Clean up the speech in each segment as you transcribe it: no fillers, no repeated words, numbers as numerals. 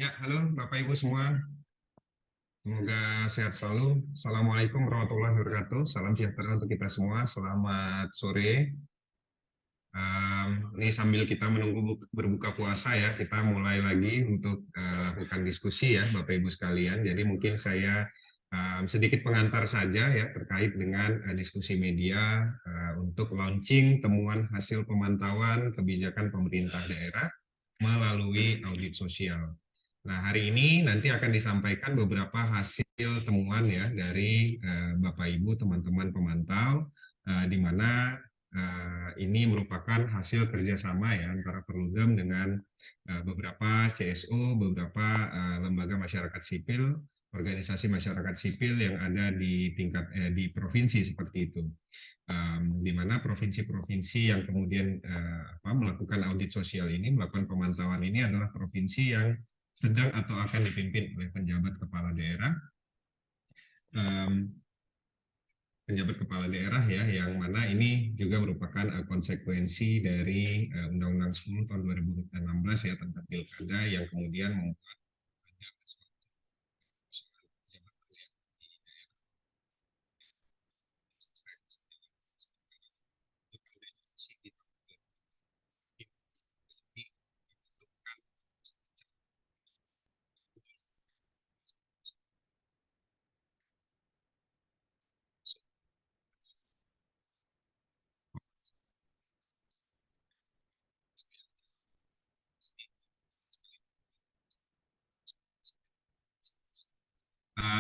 Ya, halo Bapak Ibu semua. Semoga sehat selalu. Assalamualaikum warahmatullahi wabarakatuh. Salam sejahtera untuk kita semua. Selamat sore. Ini sambil kita menunggu berbuka puasa ya, kita mulai lagi untuk lakukan diskusi ya, Bapak Ibu sekalian. Jadi mungkin saya sedikit pengantar saja ya terkait dengan diskusi media untuk launching temuan hasil pemantauan kebijakan pemerintah daerah melalui audit sosial. Nah, hari ini nanti akan disampaikan beberapa hasil temuan ya dari Bapak Ibu teman-teman pemantau, di mana ini merupakan hasil kerjasama ya antara Perludem dengan beberapa CSO, beberapa lembaga masyarakat sipil, organisasi masyarakat sipil yang ada di tingkat di provinsi seperti itu. Di mana provinsi-provinsi yang kemudian melakukan audit sosial ini, melakukan pemantauan ini adalah provinsi yang sedang atau akan dipimpin oleh penjabat kepala daerah. Penjabat kepala daerah ya, yang mana ini juga merupakan konsekuensi dari Undang-Undang 10 tahun 2016 ya tentang pilkada yang kemudian membuat ada suatu jabatan ya di daerah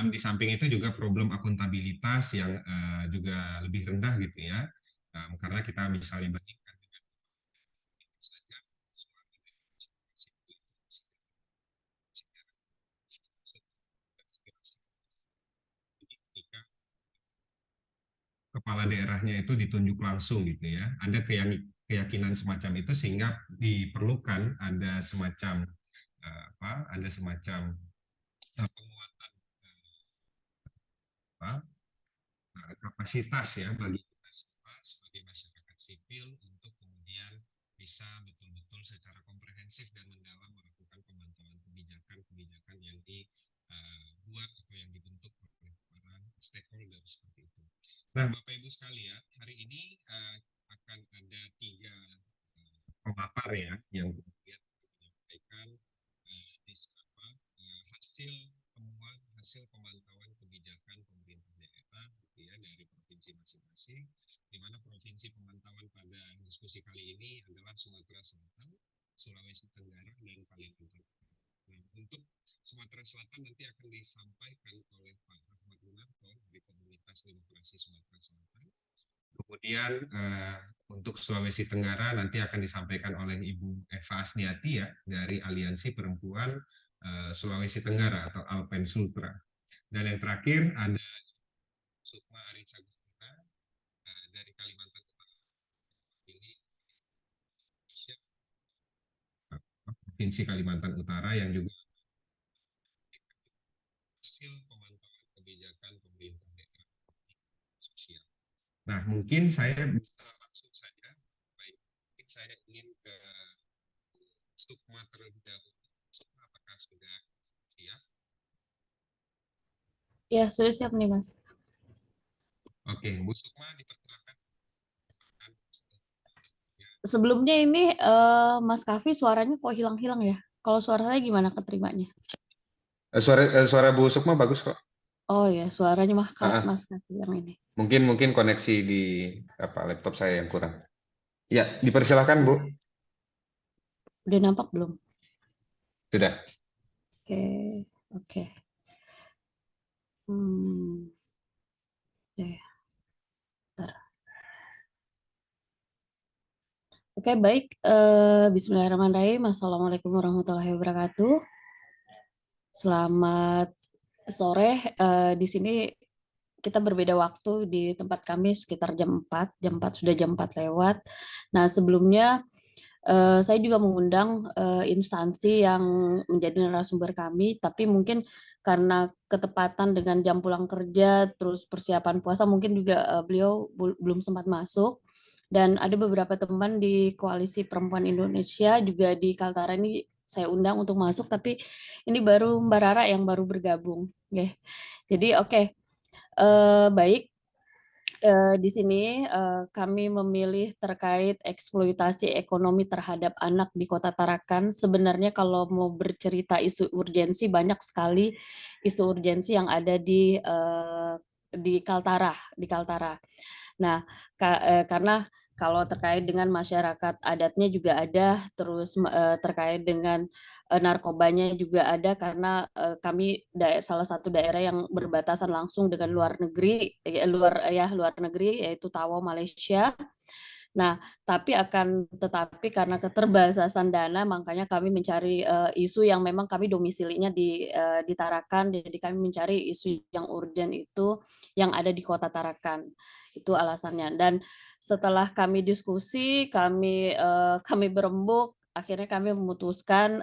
di samping itu juga problem akuntabilitas yang juga lebih rendah gitu ya. Karena kita misalnya bandingkan dengan saja ketika kepala daerahnya itu ditunjuk langsung gitu ya. Ada keyakinan semacam itu sehingga diperlukan ada semacam ada semacam penguatan kapasitas ya bagi kita semua sebagai masyarakat sipil untuk kemudian bisa betul-betul secara komprehensif dan mendalam melakukan pemantauan kebijakan-kebijakan yang dibuat atau yang dibentuk oleh para stakeholder seperti itu. Nah, Bapak Ibu sekalian, hari ini akan ada 3 pemapar ya yang kemudian menyampaikan hasil temuan, hasil pemantauan kebijakan pemerintah daerah gitu ya, dari provinsi masing-masing, di mana provinsi pemantauan pada diskusi kali ini adalah Sumatera Selatan, Sulawesi Tenggara, dan Kalimantan. Nah, untuk Sumatera Selatan nanti akan disampaikan oleh Pak Ahmad Munarto dari Komunitas Demokrasi Sumatera Selatan. Kemudian untuk Sulawesi Tenggara nanti akan disampaikan oleh Ibu Eva Asniati ya dari Aliansi Perempuan Sulawesi Tenggara atau Alpen Sultra. Dan yang terakhir ada Sukma Arisa Gustina dari Kalimantan Utara, ini Provinsi Kalimantan Utara yang juga hasil pemantauan kebijakan pemerintah daerah sosial. Nah, mungkin saya bisa langsung saja, baik, mungkin saya ingin ke Sukma terlebih dahulu. Sukma, apakah sudah siap? Ya, sudah siap nih, Mas. Oke, Bu Sukma dipersilakan. Sebelumnya ini Mas Kavi suaranya kok hilang-hilang ya? Kalau suara saya gimana keterimanya? Suara Bu Sukma bagus kok. Oh ya, suaranya Ah, Mas Kavi yang ini. mungkin koneksi di laptop saya yang kurang. Ya, dipersilakan Bu. Udah nampak belum? Sudah. Oke, oke. Hmm, ya, bentar. Oke, baik. Bismillahirrahmanirrahim. Assalamualaikum warahmatullahi wabarakatuh. Selamat sore. Di sini kita berbeda waktu di tempat kami sekitar jam 4 sudah jam 4 lewat. Nah, sebelumnya saya juga mengundang instansi yang menjadi narasumber kami, tapi mungkin karena ketepatan dengan jam pulang kerja, terus persiapan puasa, mungkin juga beliau belum sempat masuk. Dan ada beberapa teman di Koalisi Perempuan Indonesia juga di Kaltara ini saya undang untuk masuk, tapi ini baru Mbak Rara yang baru bergabung. Oke. Jadi oke. Baik. Di sini kami memilih terkait eksploitasi ekonomi terhadap anak di Kota Tarakan. Sebenarnya kalau mau bercerita isu urgensi, banyak sekali isu urgensi yang ada di Kaltara, Nah, karena kalau terkait dengan masyarakat adatnya juga ada, terus terkait dengan narkobanya juga ada, karena kami salah satu daerah yang berbatasan langsung dengan luar negeri, luar negeri, yaitu Tawau, Malaysia. Nah, tetapi karena keterbatasan dana, makanya kami mencari isu yang memang kami domisilinya di Tarakan, jadi kami mencari isu yang urgent itu yang ada di Kota Tarakan. Itu alasannya. Dan setelah kami diskusi, kami berembuk, akhirnya kami memutuskan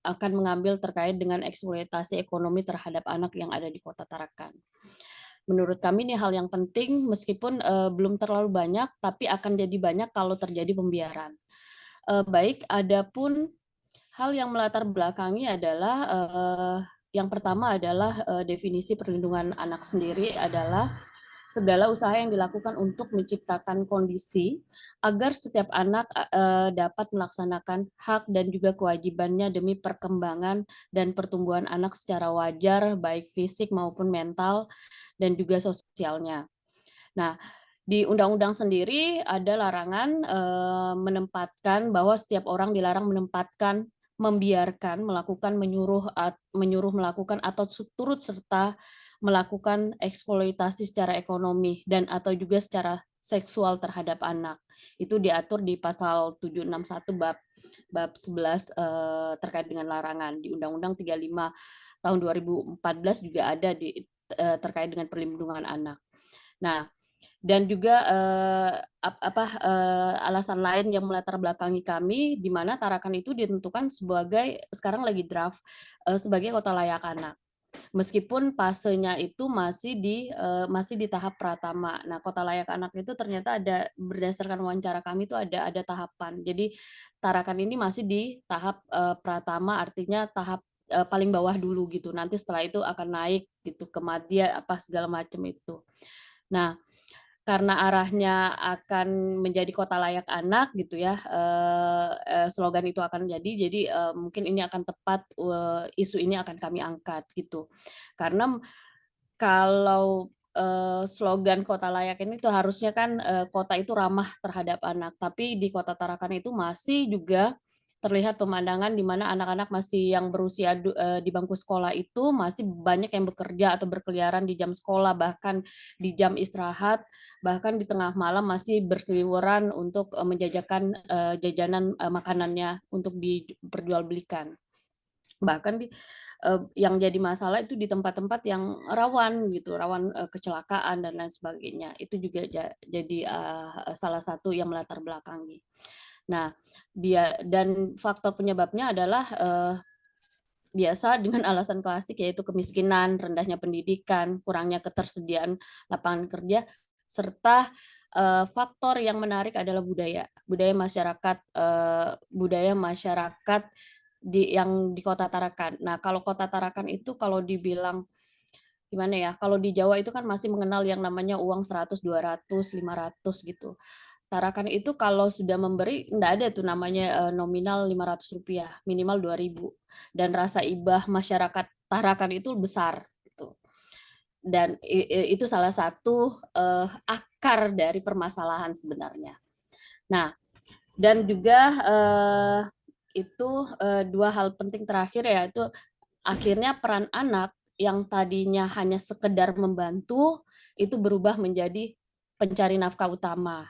akan mengambil terkait dengan eksploitasi ekonomi terhadap anak yang ada di Kota Tarakan. Menurut kami ini hal yang penting, meskipun belum terlalu banyak, tapi akan jadi banyak kalau terjadi pembiaran. Baik, adapun hal yang melatar belakangi adalah yang pertama adalah definisi perlindungan anak sendiri adalah segala usaha yang dilakukan untuk menciptakan kondisi agar setiap anak dapat melaksanakan hak dan juga kewajibannya demi perkembangan dan pertumbuhan anak secara wajar, baik fisik maupun mental, dan juga sosialnya. Nah, di undang-undang sendiri ada larangan menempatkan bahwa setiap orang dilarang menempatkan, membiarkan, melakukan, menyuruh melakukan atau turut serta melakukan eksploitasi secara ekonomi dan atau juga secara seksual terhadap anak. Itu diatur di pasal 761 bab 11 terkait dengan larangan. Di Undang-Undang 35 tahun 2014 juga ada terkait dengan perlindungan anak. Nah, dan juga alasan lain yang melatar belakangi kami, di mana Tarakan itu ditentukan sekarang lagi draft sebagai kota layak anak. Meskipun fasenya itu masih di tahap pratama. Nah, kota layak anak itu ternyata ada, berdasarkan wawancara kami itu ada tahapan. Jadi Tarakan ini masih di tahap pratama, artinya tahap paling bawah dulu gitu. Nanti setelah itu akan naik gitu ke madya apa segala macam itu. Nah, karena arahnya akan menjadi kota layak anak gitu ya, slogan itu akan jadi mungkin ini akan tepat, isu ini akan kami angkat gitu. Karena kalau slogan kota layak ini tuh harusnya kan kota itu ramah terhadap anak, tapi di Kota Tarakan itu masih juga terlihat pemandangan di mana anak-anak masih yang berusia di bangku sekolah itu masih banyak yang bekerja atau berkeliaran di jam sekolah, bahkan di jam istirahat, bahkan di tengah malam masih berseliweran untuk menjajakan jajanan makanannya untuk diperjualbelikan. Bahkan yang jadi masalah itu di tempat-tempat yang rawan gitu, rawan kecelakaan dan lain sebagainya. Itu juga jadi salah satu yang melatar belakangi. Nah, dan faktor penyebabnya adalah biasa dengan alasan klasik, yaitu kemiskinan, rendahnya pendidikan, kurangnya ketersediaan lapangan kerja, serta faktor yang menarik adalah budaya masyarakat yang di Kota Tarakan. Nah, kalau Kota Tarakan itu kalau dibilang gimana ya, kalau di Jawa itu kan masih mengenal yang namanya uang 100, 200, 500 gitu. Tarakan itu kalau sudah memberi, enggak ada tuh namanya nominal Rp500, minimal 2.000. Dan rasa ibah masyarakat Tarakan itu besar. Gitu. Dan itu salah satu akar dari permasalahan sebenarnya. Nah, dan juga itu dua hal penting terakhir, yaitu akhirnya peran anak yang tadinya hanya sekedar membantu, itu berubah menjadi pencari nafkah utama.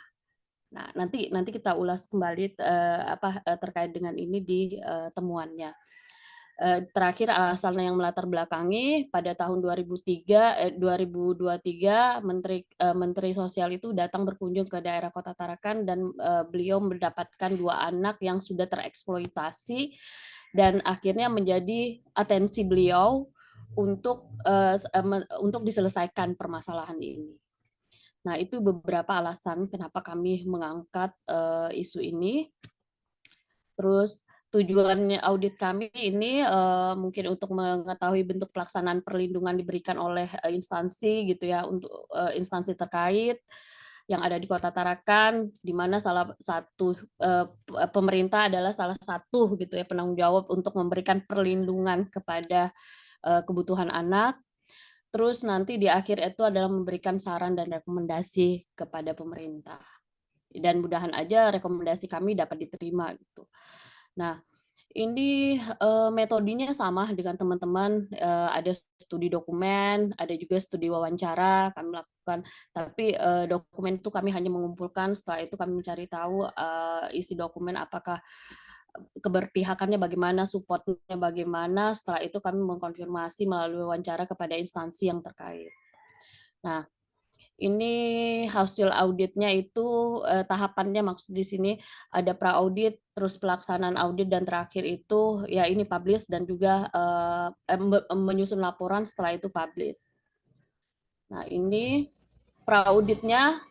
Nah, nanti kita ulas kembali terkait dengan ini di temuannya. Terakhir alasan yang melatar belakangi pada tahun 2023 Menteri Sosial itu datang berkunjung ke daerah Kota Tarakan dan beliau mendapatkan 2 anak yang sudah tereksploitasi dan akhirnya menjadi atensi beliau untuk diselesaikan permasalahan ini. Nah, itu beberapa alasan kenapa kami mengangkat isu ini. Terus tujuannya audit kami ini mungkin untuk mengetahui bentuk pelaksanaan perlindungan diberikan oleh instansi gitu ya, untuk instansi terkait yang ada di Kota Tarakan, di mana salah satu pemerintah adalah salah satu gitu ya penanggung jawab untuk memberikan perlindungan kepada kebutuhan anak. Terus nanti di akhir itu adalah memberikan saran dan rekomendasi kepada pemerintah. Dan mudahan aja rekomendasi kami dapat diterima gitu. Nah, ini metodenya sama dengan teman-teman, ada studi dokumen, ada juga studi wawancara kami lakukan. Tapi dokumen itu kami hanya mengumpulkan, setelah itu kami mencari tahu isi dokumen apakah keberpihakannya bagaimana, supportnya bagaimana, setelah itu kami mengkonfirmasi melalui wawancara kepada instansi yang terkait. Nah, ini hasil auditnya itu tahapannya maksud di sini ada pra-audit, terus pelaksanaan audit, dan terakhir itu ya ini publish dan juga menyusun laporan setelah itu publish. Nah ini pra-auditnya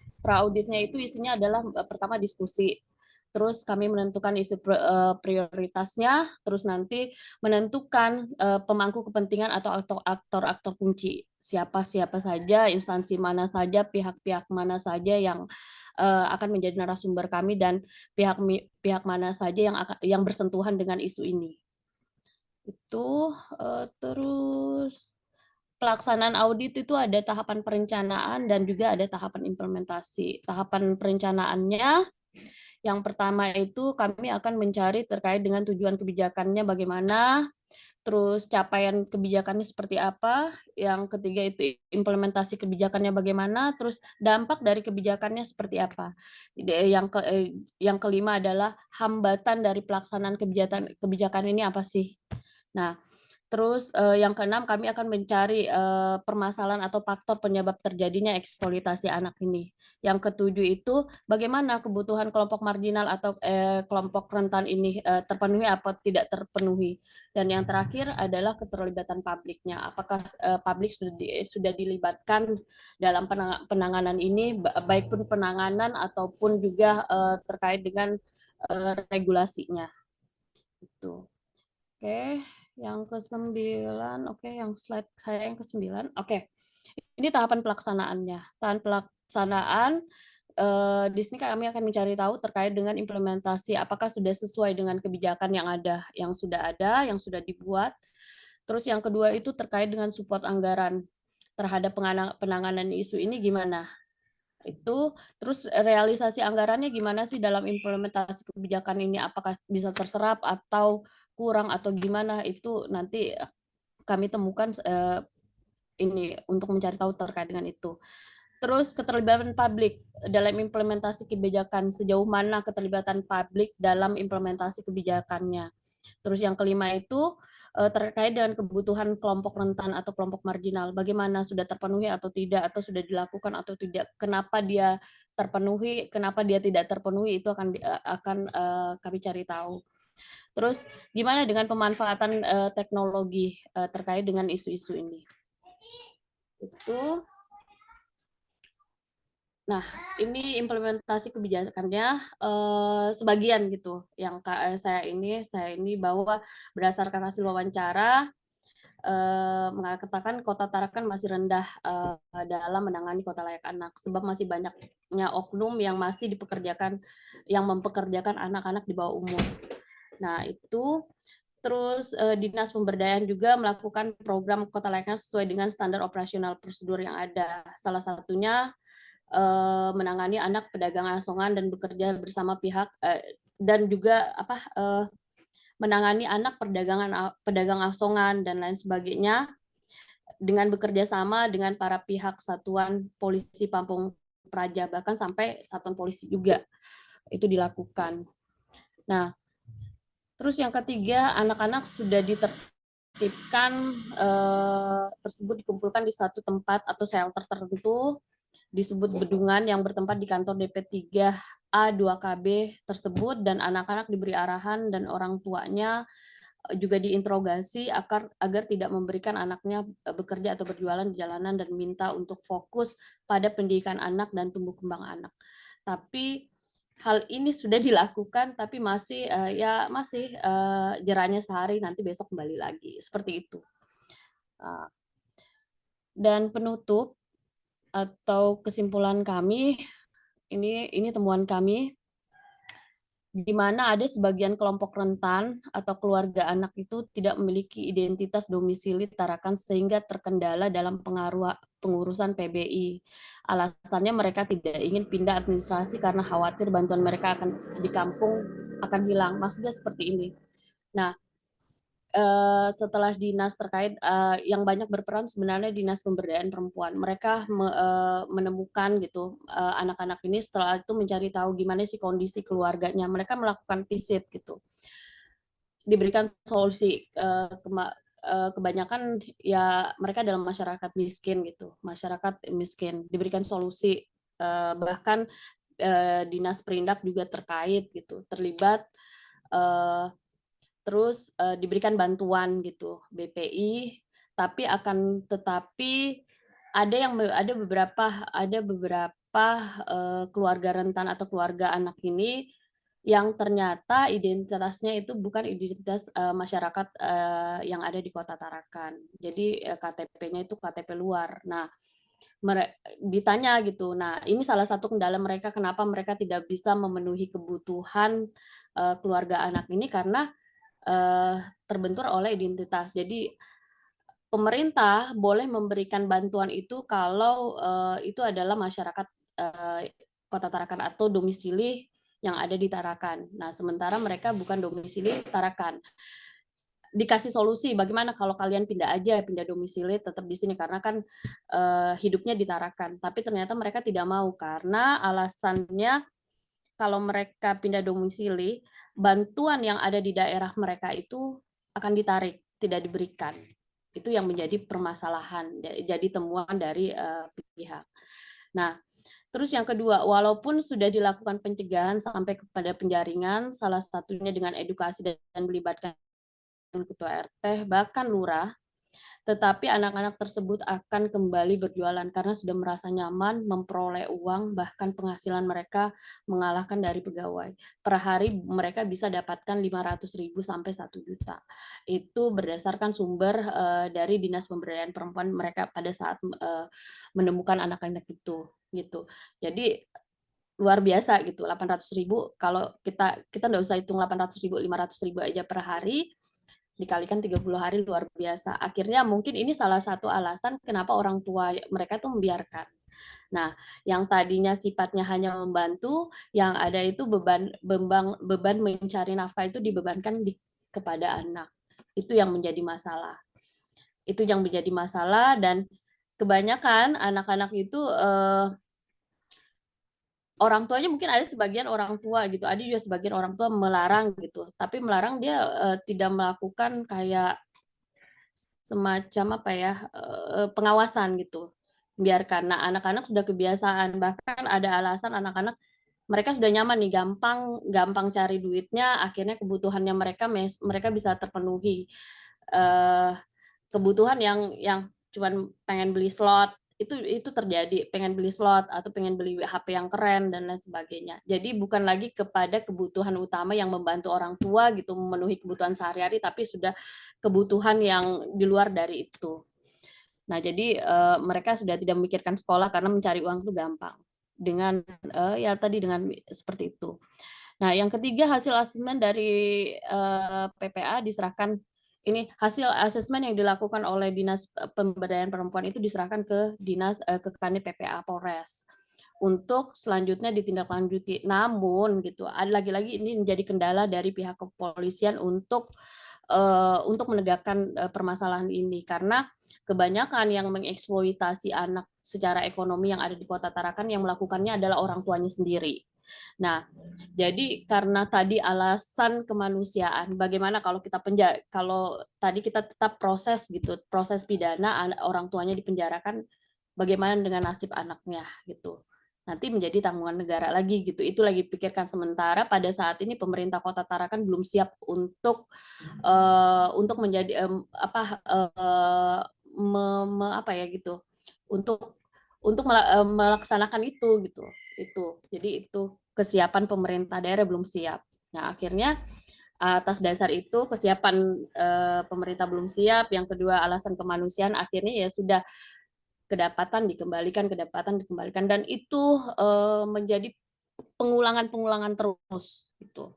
itu isinya adalah pertama diskusi. Terus kami menentukan isu prioritasnya, terus nanti menentukan pemangku kepentingan atau aktor-aktor kunci. Siapa-siapa saja, instansi mana saja, pihak-pihak mana saja yang akan menjadi narasumber kami, dan pihak mana saja yang bersentuhan dengan isu ini. Itu terus pelaksanaan audit itu ada tahapan perencanaan dan juga ada tahapan implementasi. Tahapan perencanaannya yang pertama itu kami akan mencari terkait dengan tujuan kebijakannya bagaimana, terus capaian kebijakannya seperti apa, yang ketiga itu implementasi kebijakannya bagaimana, terus dampak dari kebijakannya seperti apa. Yang kelima adalah hambatan dari pelaksanaan kebijakan ini apa sih. Nah, terus yang keenam kami akan mencari permasalahan atau faktor penyebab terjadinya eksploitasi anak ini. Yang ketujuh itu bagaimana kebutuhan kelompok marginal atau kelompok rentan ini terpenuhi atau tidak terpenuhi. Dan yang terakhir adalah keterlibatan publiknya. Apakah publik sudah dilibatkan dalam penanganan ini, baik pun penanganan ataupun juga terkait dengan regulasinya. Itu. Oke, yang ke-9, oke, yang slide saya yang ke-9. Oke, ini tahapan pelaksanaannya. Tahapan pelaksanaan, di sini kami akan mencari tahu terkait dengan implementasi, apakah sudah sesuai dengan kebijakan yang ada, yang sudah dibuat. Terus yang kedua itu terkait dengan support anggaran terhadap penanganan isu ini gimana. Itu terus realisasi anggarannya gimana sih dalam implementasi kebijakan ini, apakah bisa terserap atau kurang atau gimana, itu nanti kami temukan ini untuk mencari tahu terkait dengan itu. Terus keterlibatan publik dalam implementasi kebijakan, sejauh mana keterlibatan publik dalam implementasi kebijakannya. Terus yang kelima itu terkait dengan kebutuhan kelompok rentan atau kelompok marginal, bagaimana sudah terpenuhi atau tidak, atau sudah dilakukan atau tidak, kenapa dia terpenuhi, kenapa dia tidak terpenuhi, itu akan kami cari tahu. Terus gimana dengan pemanfaatan teknologi terkait dengan isu-isu ini. Itu. Nah, ini implementasi kebijakannya sebagian gitu. Yang saya ini bahwa berdasarkan hasil wawancara mengatakan Kota Tarakan masih rendah dalam menangani kota layak anak, sebab masih banyaknya oknum yang masih mempekerjakan anak-anak di bawah umur. Nah, itu terus Dinas Pemberdayaan juga melakukan program Kota Layak Anak sesuai dengan standar operasional prosedur yang ada. Salah satunya menangani anak pedagang asongan dan bekerja bersama pihak dan juga menangani anak pedagang asongan dan lain sebagainya dengan bekerja sama dengan para pihak satuan polisi Pamung Praja, bahkan sampai satuan polisi juga itu dilakukan. Nah, terus yang ketiga, anak-anak sudah ditertibkan tersebut dikumpulkan di satu tempat atau shelter tertentu, disebut bedungan, yang bertempat di kantor DP3A2KB tersebut, dan anak-anak diberi arahan dan orang tuanya juga diinterogasi agar tidak memberikan anaknya bekerja atau berjualan di jalanan, dan minta untuk fokus pada pendidikan anak dan tumbuh kembang anak. Tapi hal ini sudah dilakukan tapi masih jeraknya sehari, nanti besok kembali lagi, seperti itu. Dan penutup atau kesimpulan kami, ini temuan kami, di mana ada sebagian kelompok rentan atau keluarga anak itu tidak memiliki identitas domisili Tarakan sehingga terkendala dalam pengurusan PBI. Alasannya mereka tidak ingin pindah administrasi karena khawatir bantuan mereka akan di kampung akan hilang. Maksudnya seperti ini. Nah, setelah dinas terkait yang banyak berperan sebenarnya dinas pemberdayaan perempuan. Mereka menemukan gitu anak-anak ini, setelah itu mencari tahu gimana sih kondisi keluarganya. Mereka melakukan visit gitu, diberikan solusi. Kebanyakan ya mereka dalam masyarakat miskin gitu, masyarakat miskin diberikan solusi. Bahkan dinas perindak juga terkait gitu, terlibat. Terus diberikan bantuan gitu BPI, tetapi ada beberapa keluarga rentan atau keluarga anak ini yang ternyata identitasnya itu bukan identitas masyarakat yang ada di Kota Tarakan. Jadi KTP-nya itu KTP luar. Nah, ditanya gitu. Nah, ini salah satu kendala mereka kenapa mereka tidak bisa memenuhi kebutuhan keluarga anak ini karena terbentur oleh identitas. Jadi pemerintah boleh memberikan bantuan itu kalau itu adalah masyarakat Kota Tarakan atau domisili yang ada di Tarakan. Nah, sementara mereka bukan domisili Tarakan. Dikasih solusi, bagaimana kalau kalian pindah domisili, tetap di sini karena kan hidupnya di Tarakan. Tapi ternyata mereka tidak mau karena alasannya kalau mereka pindah domisili, bantuan yang ada di daerah mereka itu akan ditarik, tidak diberikan. Itu yang menjadi permasalahan, jadi temuan dari pihak. Nah, terus yang kedua, walaupun sudah dilakukan pencegahan sampai kepada penjaringan, salah satunya dengan edukasi dan melibatkan ketua RT, bahkan lurah, tetapi anak-anak tersebut akan kembali berjualan karena sudah merasa nyaman memperoleh uang, bahkan penghasilan mereka mengalahkan dari pegawai. Per hari mereka bisa dapatkan 500.000 sampai 1 juta. Itu berdasarkan sumber dari Dinas Pemberdayaan Perempuan mereka pada saat menemukan anak-anak itu gitu. Jadi luar biasa gitu, 800.000 kalau kita nggak usah hitung 800.000, 500.000 aja per hari, dikalikan 30 hari luar biasa. Akhirnya mungkin ini salah satu alasan kenapa orang tua mereka tuh membiarkan. Nah, yang tadinya sifatnya hanya membantu, yang ada itu beban mencari nafkah itu dibebankan kepada anak. Itu yang menjadi masalah. Itu yang menjadi masalah dan kebanyakan anak-anak itu orang tuanya mungkin ada sebagian orang tua gitu, ada juga sebagian orang tua melarang gitu, tapi melarang dia tidak melakukan kayak semacam apa ya pengawasan gitu, biarkan. Nah, anak-anak sudah kebiasaan, bahkan ada alasan anak-anak mereka sudah nyaman nih, gampang cari duitnya, akhirnya kebutuhannya mereka bisa terpenuhi. Kebutuhan yang cuman pengen beli slot itu terjadi, pengen beli slot atau pengen beli HP yang keren dan lain sebagainya. Jadi bukan lagi kepada kebutuhan utama yang membantu orang tua gitu memenuhi kebutuhan sehari-hari, tapi sudah kebutuhan yang di luar dari itu. Nah, jadi mereka sudah tidak memikirkan sekolah karena mencari uang itu gampang dengan ya tadi dengan seperti itu. Nah, yang ketiga hasil asesmen dari PPA diserahkan. Ini hasil asesmen yang dilakukan oleh Dinas Pemberdayaan Perempuan itu diserahkan ke ke Kanit PPA Polres untuk selanjutnya ditindaklanjuti. Namun gitu, ada lagi-lagi ini menjadi kendala dari pihak kepolisian untuk menegakkan permasalahan ini karena kebanyakan yang mengeksploitasi anak secara ekonomi yang ada di Kota Tarakan yang melakukannya adalah orang tuanya sendiri. Nah, jadi karena tadi alasan kemanusiaan, bagaimana kalau kalau tadi kita tetap proses gitu, proses pidana orang tuanya dipenjarakan, bagaimana dengan nasib anaknya gitu. Nanti menjadi tanggungan negara lagi gitu. Itu lagi pikirkan sementara pada saat ini pemerintah Kota Tarakan belum siap untuk menjadi apa ya gitu. Untuk melaksanakan itu gitu. Itu. Jadi itu kesiapan pemerintah daerah belum siap. Nah, akhirnya atas dasar itu kesiapan pemerintah belum siap, yang kedua alasan kemanusiaan, akhirnya ya sudah kedapatan dikembalikan, dan itu menjadi pengulangan terus gitu.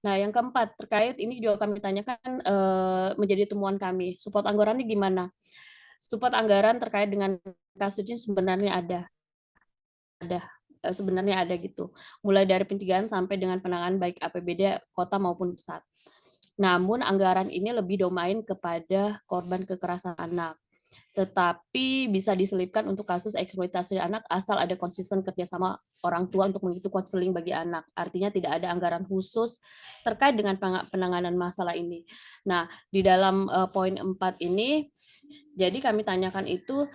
Nah, yang keempat terkait ini juga kami tanyakan, menjadi temuan kami, support anggarannya gimana? Support anggaran terkait dengan kasus ini sebenarnya ada gitu, mulai dari pencegahan sampai dengan penanganan baik APBD kota maupun pusat. Namun anggaran ini lebih domain kepada korban kekerasan anak, tetapi bisa diselipkan untuk kasus eksploitasi anak asal ada konsisten kerjasama orang tua untuk mengikuti konseling bagi anak. Artinya tidak ada anggaran khusus terkait dengan penanganan masalah ini. Nah, di dalam poin 4 ini, jadi kami tanyakan itu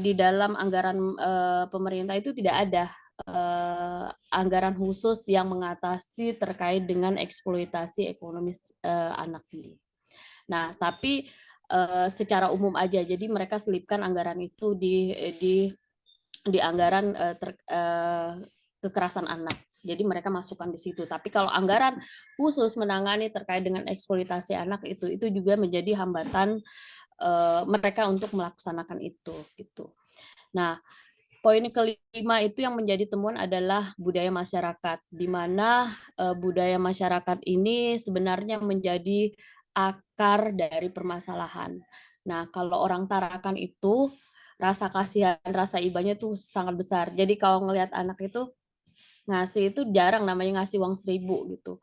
di dalam anggaran pemerintah itu tidak ada anggaran khusus yang mengatasi terkait dengan eksploitasi ekonomis anak ini. Nah, tapi secara umum aja, jadi mereka selipkan anggaran itu di anggaran kekerasan anak. Jadi mereka masukkan di situ. Tapi kalau anggaran khusus menangani terkait dengan eksploitasi anak itu juga menjadi hambatan mereka untuk melaksanakan itu gitu. Nah, poin kelima itu yang menjadi temuan adalah budaya masyarakat, di mana budaya masyarakat ini sebenarnya menjadi akar dari permasalahan. Nah, kalau orang Tarakan itu rasa kasihan, rasa ibanya tuh sangat besar. Jadi kalau ngelihat anak itu ngasih itu jarang namanya ngasih uang 1.000 gitu.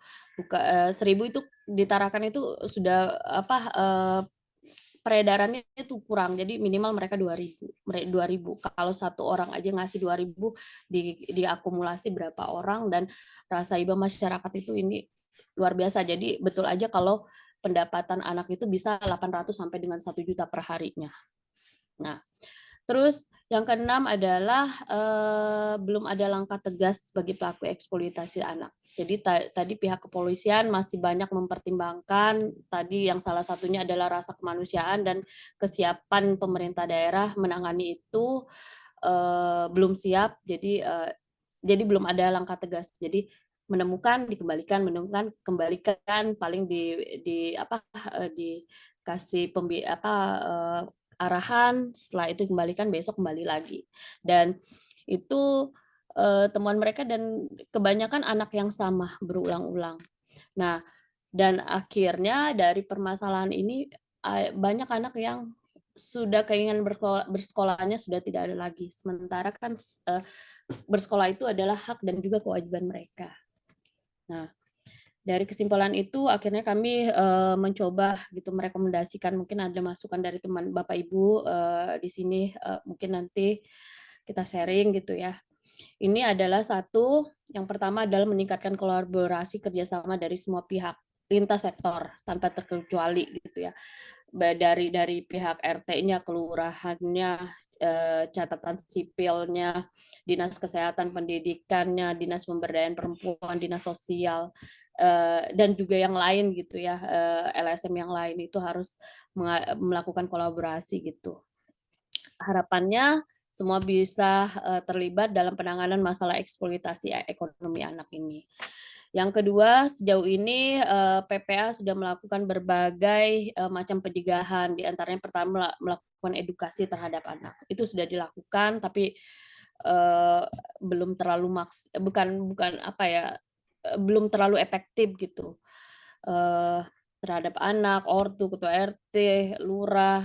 1.000 itu di Tarakan itu sudah peredarannya itu kurang, jadi minimal mereka 2.000. Kalau satu orang aja ngasih 2.000, diakumulasi berapa orang, dan rasa iba masyarakat itu ini luar biasa. Jadi betul aja kalau pendapatan anak itu bisa 800 sampai dengan 1 juta per harinya. Nah, terus yang keenam adalah belum ada langkah tegas bagi pelaku eksploitasi anak. Jadi tadi pihak kepolisian masih banyak mempertimbangkan, tadi yang salah satunya adalah rasa kemanusiaan dan kesiapan pemerintah daerah menangani itu belum siap. Jadi belum ada langkah tegas. Jadi menemukan dikembalikan, menemukan kembalikan, paling dikasih arahan, setelah itu kembalikan, besok kembali lagi. Dan itu temuan mereka, dan kebanyakan anak yang sama berulang-ulang. Nah, dan akhirnya dari permasalahan ini banyak anak yang sudah keinginan bersekolahnya sudah tidak ada lagi. Sementara kan bersekolah itu adalah hak dan juga kewajiban mereka. Nah, dari kesimpulan itu akhirnya kami mencoba gitu merekomendasikan, mungkin ada masukan dari teman Bapak Ibu di sini, mungkin nanti kita sharing gitu ya. Ini adalah yang pertama adalah meningkatkan kolaborasi kerjasama dari semua pihak lintas sektor tanpa terkecuali gitu ya. Dari pihak RT-nya, kelurahannya, catatan sipilnya, dinas kesehatan pendidikannya, dinas pemberdayaan perempuan, dinas sosial, dan juga yang lain gitu ya, LSM yang lain itu harus melakukan kolaborasi gitu. Harapannya semua bisa terlibat dalam penanganan masalah eksploitasi ekonomi anak ini. Yang kedua, sejauh ini PPA sudah melakukan berbagai macam pencegahan, di antaranya pertama melakukan edukasi terhadap anak. Itu sudah dilakukan, tapi belum terlalu belum terlalu efektif gitu terhadap anak, ortu, ketua RT, lurah,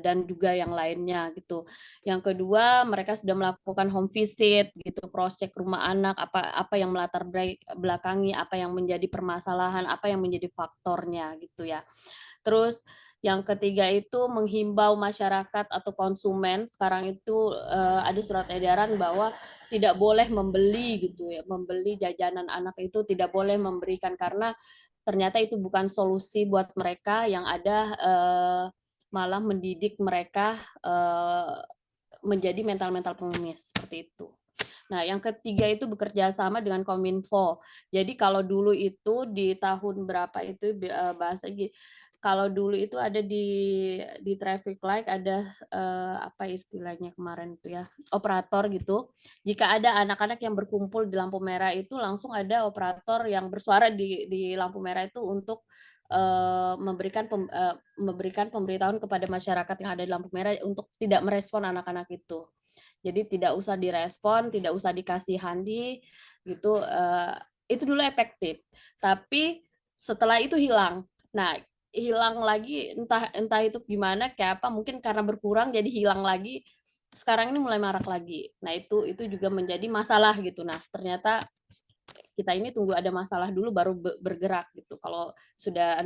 dan juga yang lainnya gitu. Yang kedua, mereka sudah melakukan home visit gitu, cross check rumah anak, apa yang melatar belakangi, apa yang menjadi permasalahan, apa yang menjadi faktornya gitu ya. Terus yang ketiga itu menghimbau masyarakat atau konsumen, sekarang itu ada surat edaran bahwa tidak boleh membeli gitu ya, membeli jajanan anak itu tidak boleh memberikan, karena ternyata itu bukan solusi buat mereka, yang ada malah mendidik mereka menjadi mental-mental pengemis seperti itu. Nah, yang ketiga itu bekerja sama dengan Kominfo. Jadi kalau dulu itu di tahun berapa itu bahasa kalau dulu itu ada di traffic light ada, apa istilahnya kemarin itu ya, operator gitu. Jika ada anak-anak yang berkumpul di lampu merah itu langsung ada operator yang bersuara di lampu merah itu untuk, memberikan pemberitahuan kepada masyarakat yang ada di lampu merah untuk tidak merespon anak-anak itu. Jadi tidak usah direspon, tidak usah dikasih handi gitu, itu dulu efektif. Tapi setelah itu hilang. Nah, hilang lagi entah entah itu gimana, kayak apa, mungkin karena berkurang jadi hilang lagi, sekarang ini mulai marak lagi. Nah, itu juga menjadi masalah gitu. Nah, ternyata kita ini tunggu ada masalah dulu baru bergerak gitu. Kalau sudah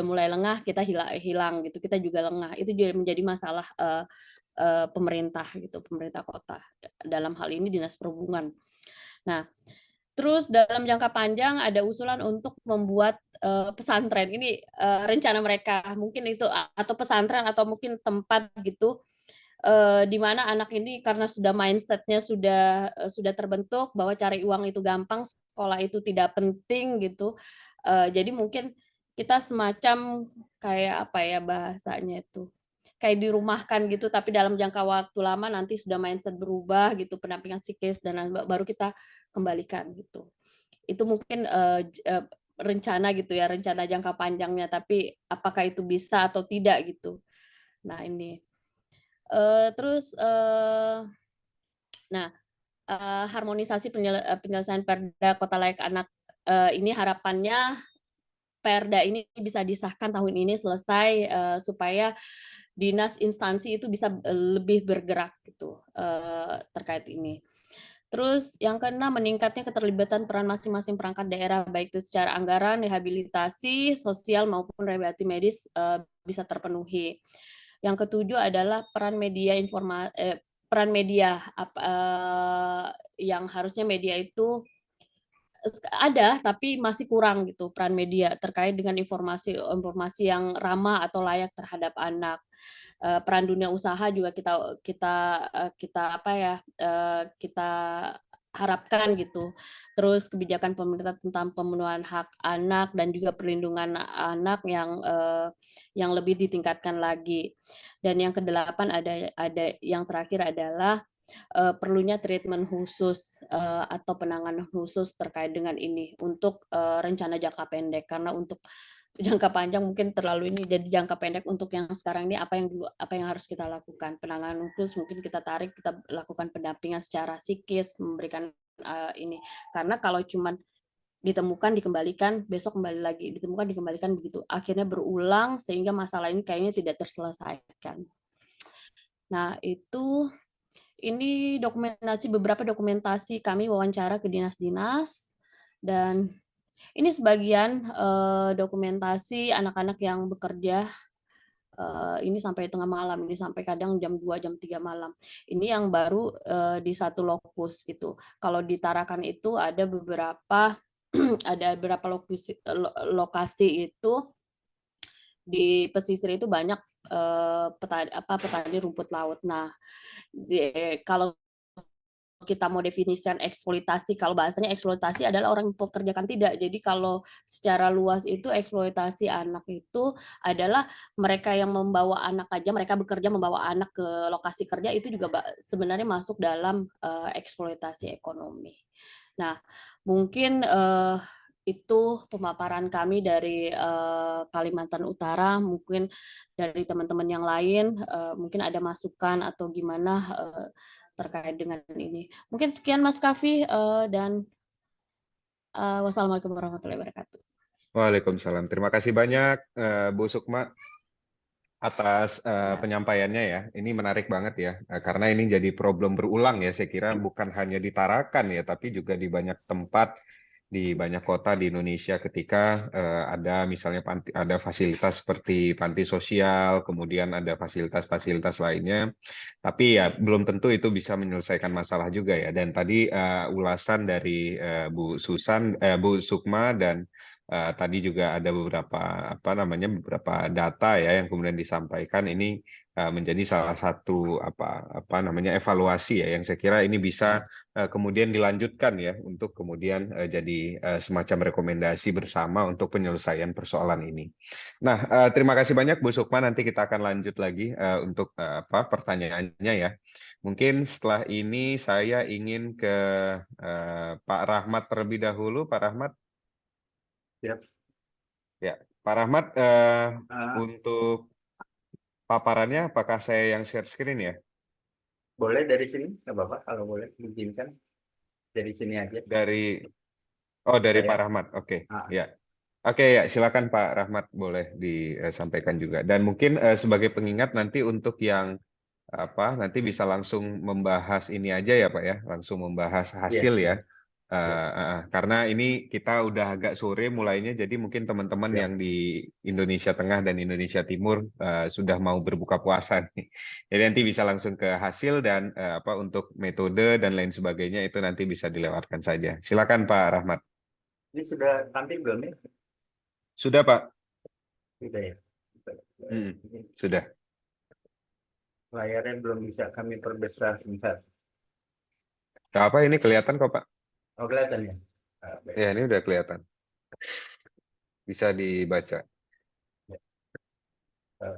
mulai lengah, kita hilang gitu, kita juga lengah. Itu juga menjadi masalah, pemerintah gitu, pemerintah kota. Dalam hal ini Dinas Perhubungan. Nah, terus dalam jangka panjang ada usulan untuk membuat, pesantren. Ini, rencana mereka, mungkin itu atau pesantren atau mungkin tempat gitu, di mana anak ini karena sudah mindset-nya sudah terbentuk bahwa cari uang itu gampang, sekolah itu tidak penting gitu, jadi mungkin kita semacam kayak apa ya bahasanya itu, kayak dirumahkan gitu, tapi dalam jangka waktu lama nanti sudah mindset berubah gitu, pendampingan psikis dan lain baru kita kembalikan gitu. Itu mungkin, rencana gitu ya, rencana jangka panjangnya, tapi apakah itu bisa atau tidak gitu. Nah ini, terus, nah, harmonisasi penyelesaian Perda Kota Layak Anak, ini harapannya Perda ini bisa disahkan tahun ini selesai, supaya dinas instansi itu bisa, lebih bergerak gitu, terkait ini. Terus yang keenam, meningkatnya keterlibatan peran masing-masing perangkat daerah, baik itu secara anggaran, rehabilitasi, sosial, maupun rehabilitasi medis, bisa terpenuhi. Yang ketujuh adalah peran media, yang harusnya media itu ada, tapi masih kurang gitu peran media terkait dengan informasi yang ramah atau layak terhadap anak. Peran dunia usaha juga kita kita kita apa ya kita harapkan gitu. Terus kebijakan pemerintah tentang pemenuhan hak anak dan juga perlindungan anak yang lebih ditingkatkan lagi. Dan yang kedelapan ada yang terakhir adalah perlunya treatment khusus atau penanganan khusus terkait dengan ini untuk rencana jangka pendek, karena untuk jangka panjang mungkin terlalu ini, jadi jangka pendek untuk yang sekarang ini apa yang harus kita lakukan, penanganan khusus mungkin kita lakukan pendampingan secara psikis, memberikan ini, karena kalau cuman ditemukan dikembalikan besok kembali lagi, ditemukan dikembalikan, begitu akhirnya berulang sehingga masalah ini kayaknya tidak terselesaikan. Nah itu ini beberapa dokumentasi kami wawancara ke dinas-dinas, dan ini sebagian dokumentasi anak-anak yang bekerja, ini sampai tengah malam, ini sampai kadang jam 2, jam 3 malam. Ini yang baru di satu lokus gitu. Kalau di Tarakan itu ada beberapa ada beberapa lokasi itu di pesisir itu banyak petani rumput laut. Nah, kalau kita mau definisikan eksploitasi, kalau bahasanya eksploitasi adalah orang mempekerjakan, tidak. Jadi kalau secara luas itu eksploitasi anak itu adalah mereka yang membawa anak aja, mereka bekerja membawa anak ke lokasi kerja, itu juga sebenarnya masuk dalam eksploitasi ekonomi. Nah, mungkin itu pemaparan kami dari Kalimantan Utara, mungkin dari teman-teman yang lain, mungkin ada masukan atau gimana terkait dengan ini. Mungkin sekian Mas Kavi, dan wassalamualaikum warahmatullahi wabarakatuh. Waalaikumsalam. Terima kasih banyak Bu Sukma atas penyampaiannya ya. Ini menarik banget ya, karena ini jadi problem berulang ya. Saya kira bukan hanya di Tarakan ya, tapi juga di banyak tempat, di banyak kota di Indonesia ketika ada misalnya ada fasilitas seperti panti sosial, kemudian ada fasilitas-fasilitas lainnya, tapi ya belum tentu itu bisa menyelesaikan masalah juga ya. Dan tadi ulasan dari Bu Sukma dan tadi juga ada beberapa beberapa data ya yang kemudian disampaikan ini menjadi salah satu evaluasi ya yang saya kira ini bisa kemudian dilanjutkan ya untuk kemudian jadi semacam rekomendasi bersama untuk penyelesaian persoalan ini. Nah, terima kasih banyak Bu Sukma. Nanti kita akan lanjut lagi untuk pertanyaannya ya. Mungkin setelah ini saya ingin ke Pak Rahmat terlebih dahulu. Pak Rahmat. Siap. Ya, Pak Rahmat, untuk paparannya apakah saya yang share screen ya? Boleh dari sini, nggak apa-apa kalau boleh diizinkan dari sini aja. Dari Pak Saya. Rahmat, oke. Ah. Ya, oke ya, silakan Pak Rahmat boleh disampaikan juga. Dan mungkin sebagai pengingat nanti untuk yang nanti bisa langsung membahas ini aja ya Pak ya, langsung membahas hasil ya. Karena ini kita udah agak sore mulainya, jadi mungkin teman-teman yang di Indonesia Tengah dan Indonesia Timur sudah mau berbuka puasa nih. Jadi nanti bisa langsung ke hasil dan untuk metode dan lain sebagainya itu nanti bisa dilewatkan saja. Silakan Pak Rahmat. Ini sudah tampil belum ya? Sudah Pak. Sudah ya. Sudah. Layarnya belum bisa kami perbesar sebentar. Apa ini kelihatan kok Pak? Oh, kelihatan ya? Ya, ini udah kelihatan. Bisa dibaca.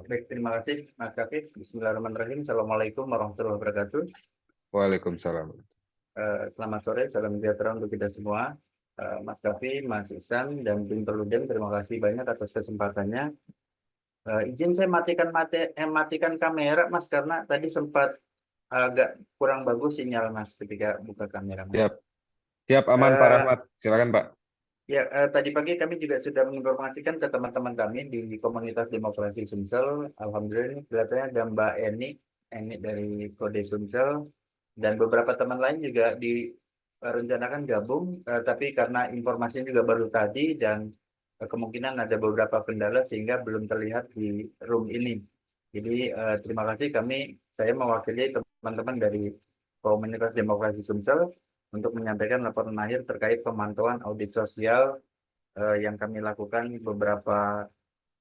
Baik, terima kasih Mas Kafif. Bismillahirrahmanirrahim. Assalamualaikum warahmatullahi wabarakatuh. Waalaikumsalam. Selamat sore, salam sejahtera untuk kita semua. Mas Kafif, Mas Iksan, dan tim Perludem, terima kasih banyak atas kesempatannya. Izin saya matikan kamera Mas, karena tadi sempat agak kurang bagus sinyal Mas ketika buka kamera Mas. Siap. Siap, aman Pak Rahmat. Silakan Pak. Ya, tadi pagi kami juga sudah menginformasikan ke teman-teman kami di komunitas demokrasi Sumsel. Alhamdulillah kelihatannya ada Mbak Eni dari Kode Sumsel, dan beberapa teman lain juga direncanakan gabung, tapi karena informasinya juga baru tadi dan kemungkinan ada beberapa kendala sehingga belum terlihat di room ini. Jadi terima kasih, saya mewakili teman-teman dari komunitas demokrasi Sumsel untuk menyampaikan laporan akhir terkait pemantauan audit sosial yang kami lakukan beberapa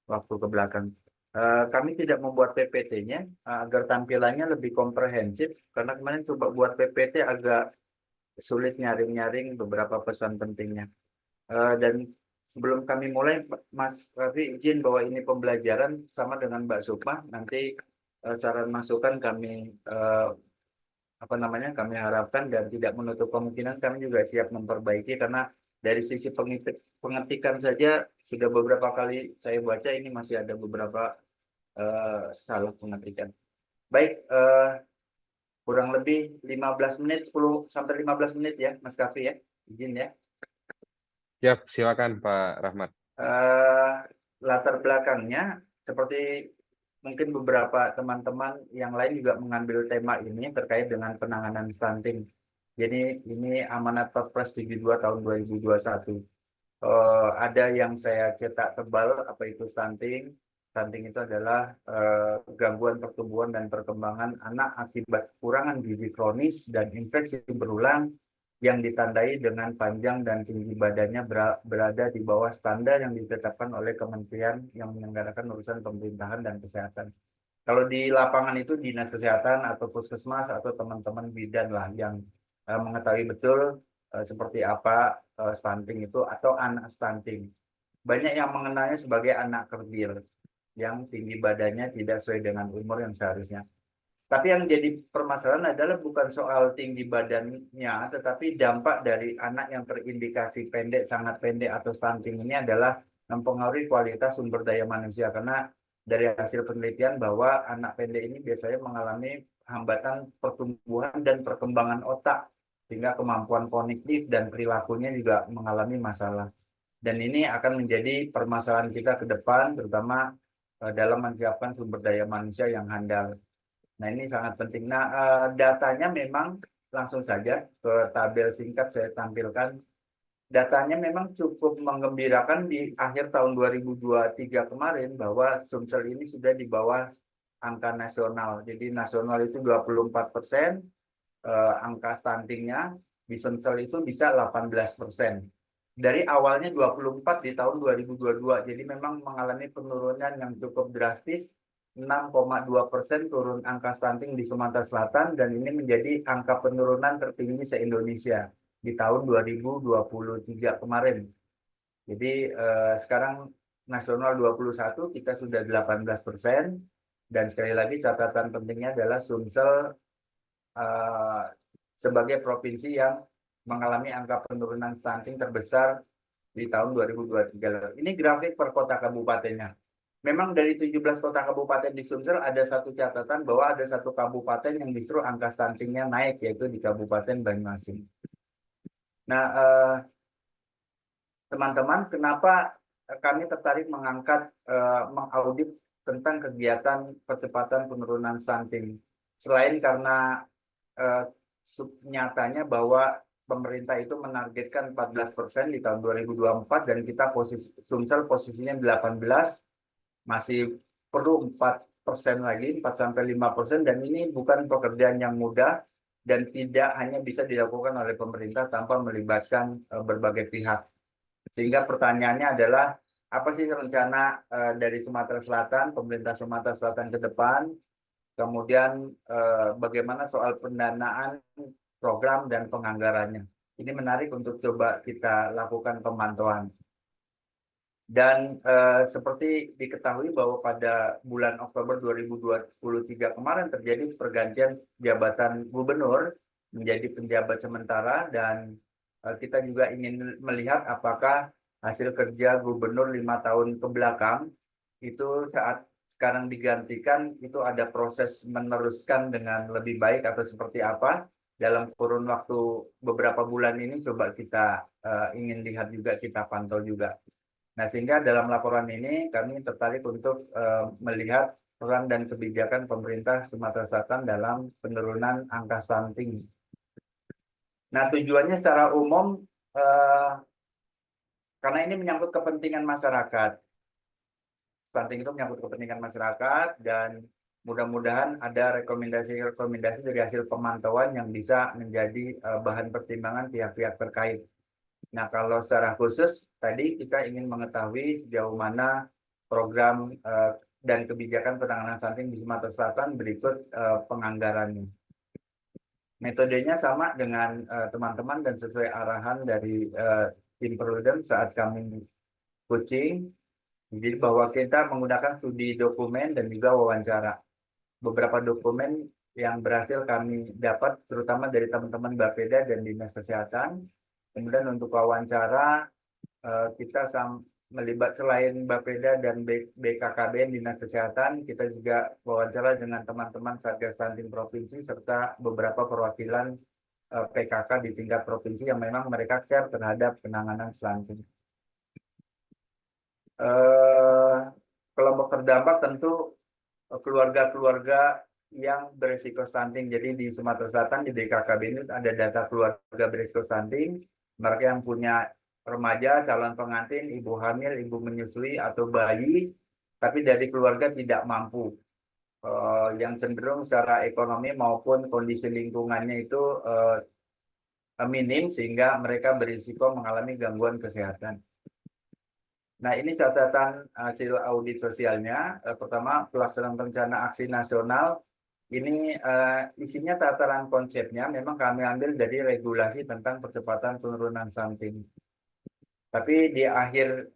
waktu ke belakang. Kami tidak membuat PPT-nya agar tampilannya lebih komprehensif, karena kemarin coba buat PPT agak sulit nyaring-nyaring beberapa pesan pentingnya. Dan sebelum kami mulai, Mas Raffi izin bahwa ini pembelajaran sama dengan Mbak Sukma. Nanti saran masukan kami kami harapkan, dan tidak menutup kemungkinan kami juga siap memperbaiki, karena dari sisi pengetikan saja sudah beberapa kali saya baca ini masih ada beberapa salah pengetikan. Baik, kurang lebih 15 menit, 10 sampai 15 menit ya Mas Kafi ya, izin ya. Ya, silakan Pak Rahmat. Latar belakangnya seperti mungkin beberapa teman-teman yang lain juga mengambil tema ini terkait dengan penanganan stunting. Jadi ini amanat Perpres 72 tahun 2021. Ada yang saya cetak tebal, apa itu stunting. Stunting itu adalah gangguan pertumbuhan dan perkembangan anak akibat kekurangan gizi kronis dan infeksi berulang yang ditandai dengan panjang dan tinggi badannya berada di bawah standar yang ditetapkan oleh kementerian yang menyelenggarakan urusan pemerintahan dan kesehatan. Kalau di lapangan itu dinas kesehatan atau puskesmas atau teman-teman bidan lah yang mengetahui betul seperti apa stunting itu atau anak stunting. Banyak yang mengenalnya sebagai anak kerdil yang tinggi badannya tidak sesuai dengan umur yang seharusnya. Tapi yang jadi permasalahan adalah bukan soal tinggi badannya, tetapi dampak dari anak yang terindikasi pendek, sangat pendek atau stunting ini adalah mempengaruhi kualitas sumber daya manusia. Karena dari hasil penelitian bahwa anak pendek ini biasanya mengalami hambatan pertumbuhan dan perkembangan otak, sehingga kemampuan kognitif dan perilakunya juga mengalami masalah. Dan ini akan menjadi permasalahan kita ke depan, terutama dalam menyiapkan sumber daya manusia yang handal. Nah, ini sangat penting. Nah, datanya memang langsung saja ke tabel singkat saya tampilkan. Datanya memang cukup menggembirakan di akhir tahun 2023 kemarin, bahwa Sumsel ini sudah di bawah angka nasional. Jadi nasional itu 24%, angka stuntingnya di Sumsel itu bisa 18%. dari awalnya 24 di tahun 2022. Jadi memang mengalami penurunan yang cukup drastis, 6,2% turun angka stunting di Sumatera Selatan, dan ini menjadi angka penurunan tertinggi se-Indonesia di tahun 2023 kemarin. Jadi sekarang nasional 21, kita sudah 18%, dan sekali lagi catatan pentingnya adalah Sumsel sebagai provinsi yang mengalami angka penurunan stunting terbesar di tahun 2023. Ini grafik per kota kabupatennya. Memang dari 17 kota kabupaten di Sumsel ada satu catatan bahwa ada satu kabupaten yang justru angka stuntingnya naik, yaitu di Kabupaten Banyuasin. Nah, teman-teman, kenapa kami tertarik mengangkat mengaudit tentang kegiatan percepatan penurunan stunting? Selain karena nyatanya bahwa pemerintah itu menargetkan 14% di tahun 2024, dan kita Sumsel posisinya 18, masih perlu 4% lagi, 4-5%, dan ini bukan pekerjaan yang mudah dan tidak hanya bisa dilakukan oleh pemerintah tanpa melibatkan berbagai pihak. Sehingga pertanyaannya adalah, apa sih rencana dari Sumatera Selatan, pemerintah Sumatera Selatan ke depan? Kemudian bagaimana soal pendanaan program dan penganggarannya? Ini menarik untuk coba kita lakukan pemantauan. Dan seperti diketahui bahwa pada bulan Oktober 2023 kemarin terjadi pergantian jabatan gubernur menjadi penjabat sementara, dan kita juga ingin melihat apakah hasil kerja gubernur 5 tahun ke belakang itu saat sekarang digantikan itu ada proses meneruskan dengan lebih baik atau seperti apa dalam kurun waktu beberapa bulan ini. Coba kita ingin lihat juga, kita pantau juga. Nah, sehingga dalam laporan ini kami tertarik untuk melihat peran dan kebijakan pemerintah Sumatera Selatan dalam penurunan angka stunting. Nah, tujuannya secara umum karena ini menyangkut kepentingan masyarakat. Stunting itu menyangkut kepentingan masyarakat, dan mudah-mudahan ada rekomendasi-rekomendasi dari hasil pemantauan yang bisa menjadi bahan pertimbangan pihak-pihak terkait. Nah, kalau secara khusus tadi kita ingin mengetahui sejauh mana program dan kebijakan penanganan stunting di Sumatera Selatan berikut penganggarannya. Metodenya sama dengan teman-teman dan sesuai arahan dari tim Perludem saat kami coaching. Jadi bahwa kita menggunakan studi dokumen dan juga wawancara. Beberapa dokumen yang berhasil kami dapat terutama dari teman-teman Bapeda dan Dinas Kesehatan. Kemudian untuk wawancara kita melibat selain Bapeda dan BKKBN Dinas Kesehatan, kita juga wawancara dengan teman-teman Satgas Stunting Provinsi serta beberapa perwakilan PKK di tingkat provinsi yang memang mereka care terhadap penanganan stunting. Kelompok terdampak tentu keluarga-keluarga yang berisiko stunting. Jadi di Sumatera Selatan di BKKBN itu ada data keluarga berisiko stunting. Mereka yang punya remaja, calon pengantin, ibu hamil, ibu menyusui, atau bayi, tapi dari keluarga tidak mampu, yang cenderung secara ekonomi maupun kondisi lingkungannya itu minim, sehingga mereka berisiko mengalami gangguan kesehatan. Nah, ini catatan hasil audit sosialnya. Pertama, pelaksanaan rencana aksi nasional. Ini isinya tataran konsepnya memang kami ambil dari regulasi tentang percepatan penurunan stunting. Tapi di akhir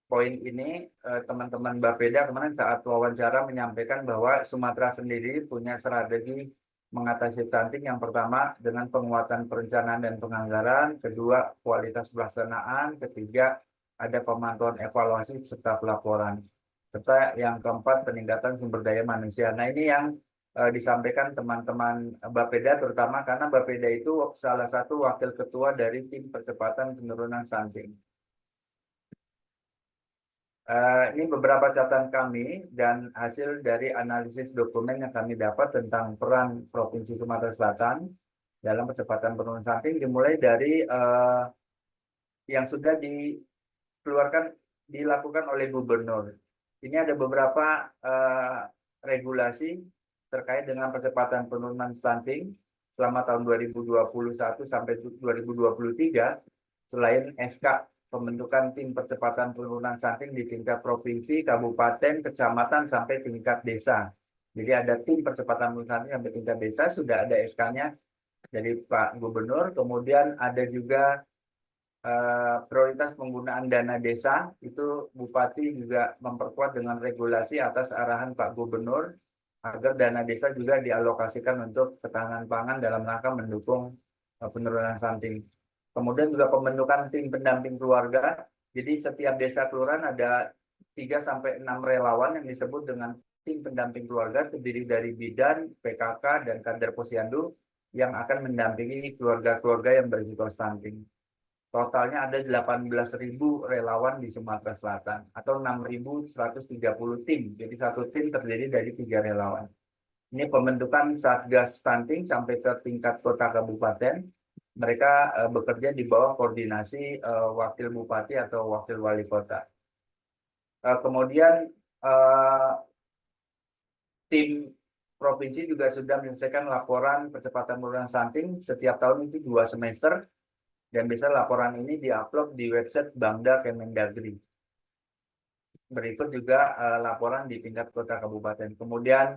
poin ini teman-teman Bapeda kemarin saat wawancara menyampaikan bahwa Sumatera sendiri punya strategi mengatasi stunting. Yang pertama dengan penguatan perencanaan dan penganggaran, kedua kualitas pelaksanaan, ketiga ada pemantauan evaluasi serta pelaporan. Serta yang keempat, peningkatan sumber daya manusia. Nah, ini yang disampaikan teman-teman Bapeda, terutama karena Bapeda itu salah satu wakil ketua dari tim percepatan penurunan stunting. Ini beberapa catatan kami dan hasil dari analisis dokumen yang kami dapat tentang peran Provinsi Sumatera Selatan dalam percepatan penurunan stunting, dimulai dari yang sudah dilakukan oleh gubernur. Ini ada beberapa regulasi terkait dengan percepatan penurunan stunting selama tahun 2021 sampai 2023. selain SK pembentukan tim percepatan penurunan stunting di tingkat provinsi, kabupaten, kecamatan, sampai tingkat desa. Jadi ada tim percepatan penurunan stunting sampai tingkat desa, sudah ada SK-nya dari Pak Gubernur. Kemudian ada juga prioritas penggunaan dana desa, itu Bupati juga memperkuat dengan regulasi atas arahan Pak Gubernur, agar dana desa juga dialokasikan untuk ketahanan pangan dalam rangka mendukung penurunan stunting. Kemudian juga pembentukan tim pendamping keluarga. Jadi setiap desa kelurahan ada 3-6 relawan yang disebut dengan tim pendamping keluarga, terdiri dari bidan, PKK, dan kader posyandu yang akan mendampingi keluarga-keluarga yang berisiko stunting. Totalnya ada 18.000 relawan di Sumatera Selatan atau 6.130 tim. Jadi satu tim terdiri dari 3 relawan. Ini pembentukan Satgas Stunting sampai ke tingkat kota kabupaten. Mereka bekerja di bawah koordinasi wakil bupati atau wakil wali kota. Kemudian tim provinsi juga sudah menyelesaikan laporan percepatan penurunan stunting setiap tahun itu 2 semester. Dan bisa laporan ini diupload di website Bangda Kemendagri. Berikut juga laporan di tingkat kota kabupaten. Kemudian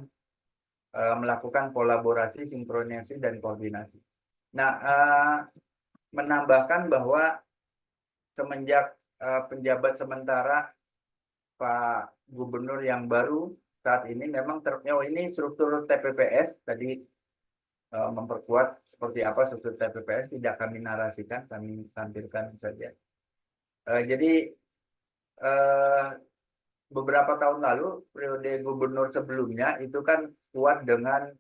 melakukan kolaborasi, sinkronisasi, dan koordinasi. Nah, menambahkan bahwa semenjak penjabat sementara Pak Gubernur yang baru saat ini memang ini struktur TPPS tadi memperkuat seperti apa struktur TPPS tidak kami narasikan, kami tampilkan saja. Jadi beberapa tahun lalu periode gubernur sebelumnya itu kan kuat dengan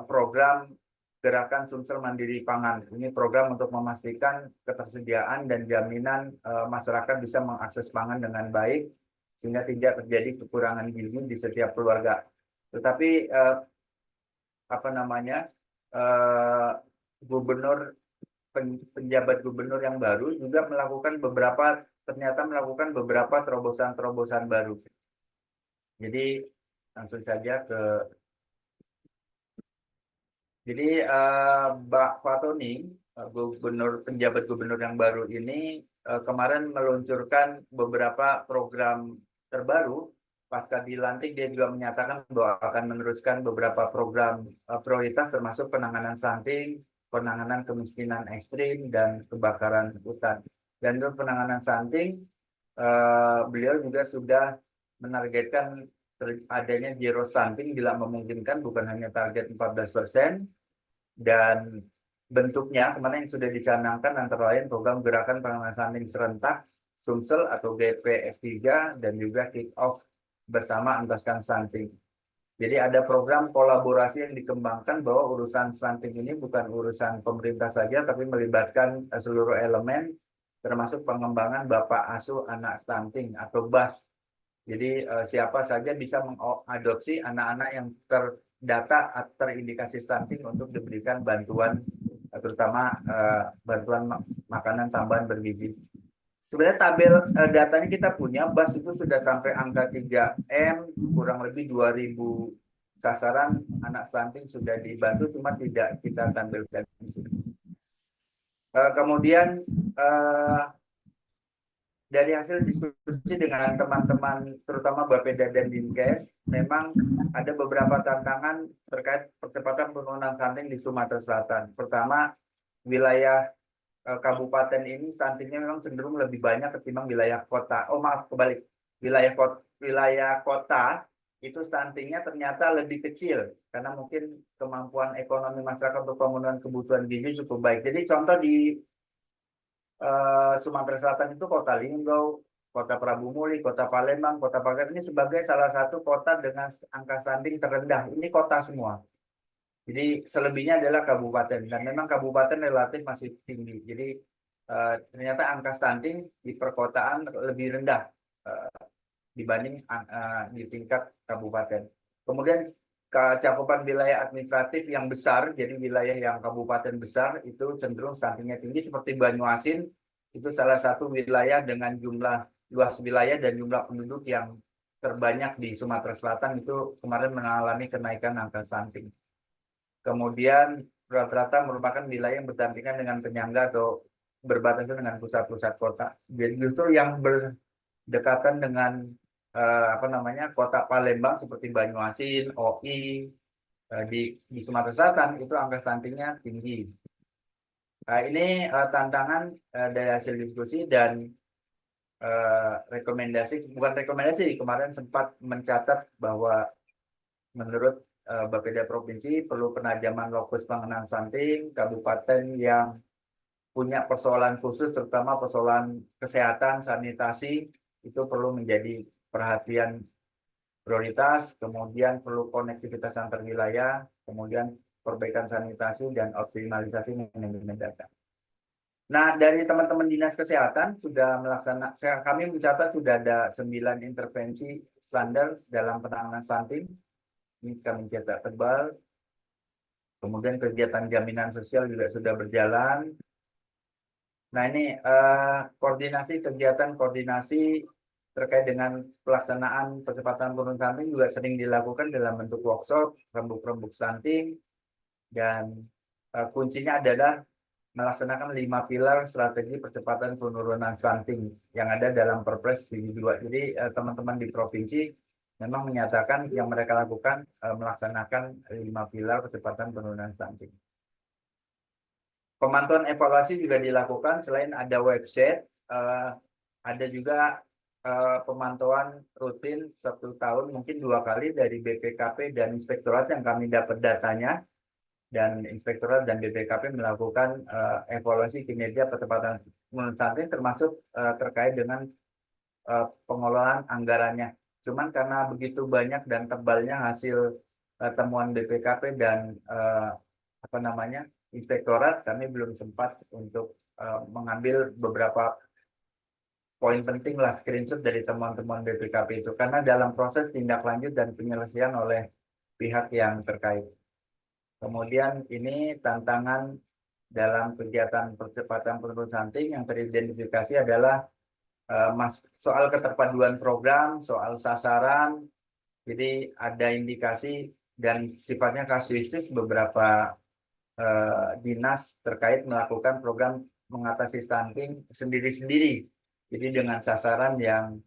program Gerakan Sumsel Mandiri Pangan. Ini program untuk memastikan ketersediaan dan jaminan masyarakat bisa mengakses pangan dengan baik sehingga tidak terjadi kekurangan gizi di setiap keluarga. Tetapi penjabat gubernur yang baru juga ternyata melakukan beberapa terobosan-terobosan baru. Jadi langsung saja ke Pak Fatoni, penjabat gubernur yang baru ini kemarin meluncurkan beberapa program terbaru. Pasca dilantik dia juga menyatakan bahwa akan meneruskan beberapa program prioritas termasuk penanganan stunting, penanganan kemiskinan ekstrim, dan kebakaran hutan. Dan untuk penanganan stunting, beliau juga sudah menargetkan adanya zero stunting bila memungkinkan, bukan hanya target 14%. Dan bentuknya kemarin yang sudah dicanangkan antara lain program Gerakan Penanganan Stunting Serentak, Sumsel atau GPS 3, dan juga Kick Off bersama Entaskan Stunting. Jadi ada program kolaborasi yang dikembangkan bahwa urusan stunting ini bukan urusan pemerintah saja, tapi melibatkan seluruh elemen, termasuk pengembangan Bapak Asuh Anak Stunting atau BAS. Jadi siapa saja bisa mengadopsi anak-anak yang terdata terindikasi stunting untuk diberikan bantuan, terutama bantuan makanan tambahan bergizi. Sebenarnya tabel datanya kita punya, BAS itu sudah sampai angka 3M, kurang lebih 2.000 sasaran anak stunting sudah dibantu, cuma tidak kita tampilkan di sini. Kemudian dari hasil diskusi dengan teman-teman, terutama Bapeda dan Dinkes, memang ada beberapa tantangan terkait percepatan penurunan stunting di Sumatera Selatan. Pertama, wilayah kabupaten ini stuntingnya memang cenderung lebih banyak ketimbang wilayah kota. Oh maaf, kebalik. Wilayah kota itu stuntingnya ternyata lebih kecil karena mungkin kemampuan ekonomi masyarakat untuk pemenuhan kebutuhan gizi cukup baik. Jadi contoh di Sumatera Selatan itu Kota Linggau, Kota Prabu Muli, Kota Palembang, Kota Pagat ini sebagai salah satu kota dengan angka stunting terendah. Ini kota semua. Jadi selebihnya adalah kabupaten, dan memang kabupaten relatif masih tinggi. Jadi ternyata angka stunting di perkotaan lebih rendah dibanding di tingkat kabupaten. Kemudian cakupan wilayah administratif yang besar, jadi wilayah yang kabupaten besar itu cenderung stuntingnya tinggi, seperti Banyuasin itu salah satu wilayah dengan jumlah luas wilayah dan jumlah penduduk yang terbanyak di Sumatera Selatan, itu kemarin mengalami kenaikan angka stunting. Kemudian rata-rata merupakan wilayah yang berdampingan dengan penyangga atau berbatasan dengan pusat-pusat kota. Jadi justru yang berdekatan dengan kota Palembang seperti Banyuasin, OI di Sumatera Selatan itu angka stuntingnya tinggi. Nah, ini tantangan dari hasil diskusi dan bukan rekomendasi, kemarin sempat mencatat bahwa menurut Bapeda Provinsi perlu penajaman lokus pengenaan stunting, kabupaten yang punya persoalan khusus, terutama persoalan kesehatan, sanitasi, itu perlu menjadi perhatian prioritas, kemudian perlu konektivitas antar wilayah, kemudian perbaikan sanitasi dan optimalisasi manajemen data. Nah, dari teman-teman Dinas Kesehatan sudah kami mencatat sudah ada 9 intervensi standar dalam penanganan stunting. Ini kami cetak tebal. Kemudian kegiatan jaminan sosial juga sudah berjalan. Nah, ini koordinasi terkait dengan pelaksanaan percepatan penurunan stunting juga sering dilakukan dalam bentuk workshop, rembuk-rembuk stunting, dan kuncinya adalah melaksanakan 5 pilar strategi percepatan penurunan stunting yang ada dalam Perpres 72. Jadi teman-teman di provinsi memang menyatakan yang mereka lakukan melaksanakan 5 pilar percepatan penurunan stunting. Pemantauan evaluasi juga dilakukan selain ada website, ada juga pemantauan rutin 1 tahun mungkin 2 kali dari BPKP dan Inspektorat yang kami dapat datanya. Dan Inspektorat dan BPKP melakukan evaluasi kinerja percepatan penurunan stunting termasuk terkait dengan pengelolaan anggarannya. Cuman karena begitu banyak dan tebalnya hasil temuan BPKP dan Inspektorat, kami belum sempat untuk mengambil beberapa poin penting lah screenshot dari temuan-temuan BPKP itu karena dalam proses tindak lanjut dan penyelesaian oleh pihak yang terkait. Kemudian ini tantangan dalam kegiatan percepatan penurunan stunting yang teridentifikasi adalah soal keterpaduan program, soal sasaran. Jadi ada indikasi dan sifatnya kasuistis beberapa dinas terkait melakukan program mengatasi stunting sendiri-sendiri. Jadi dengan sasaran yang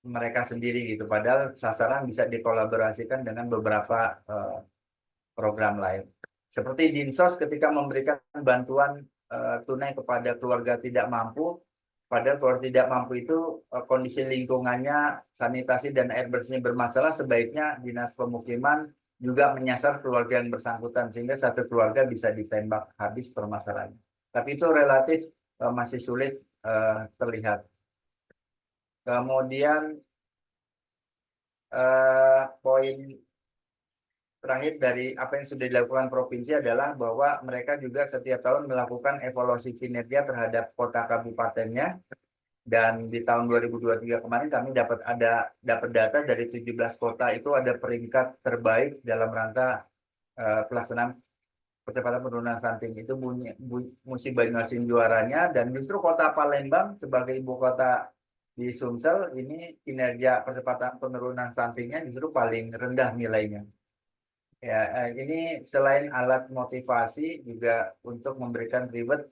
mereka sendiri gitu. Padahal sasaran bisa dikolaborasikan dengan beberapa program lain. Seperti Dinsos ketika memberikan bantuan tunai kepada keluarga tidak mampu, padahal keluarga tidak mampu itu kondisi lingkungannya, sanitasi dan air bersihnya bermasalah, sebaiknya Dinas Pemukiman juga menyasar keluarga yang bersangkutan sehingga satu keluarga bisa ditembak habis permasalahannya. Tapi itu relatif masih sulit terlihat. Kemudian poin terakhir dari apa yang sudah dilakukan provinsi adalah bahwa mereka juga setiap tahun melakukan evaluasi kinerja terhadap kota kabupatennya, dan di tahun 2023 kemarin kami dapat data dari 17 kota itu ada peringkat terbaik dalam rangka pelaksanaan percepatan penurunan stunting. Itu Musi Banyuasin juaranya, dan justru kota Palembang sebagai ibu kota di Sumsel ini kinerja percepatan penurunan stuntingnya justru paling rendah nilainya. Ya, ini selain alat motivasi juga untuk memberikan reward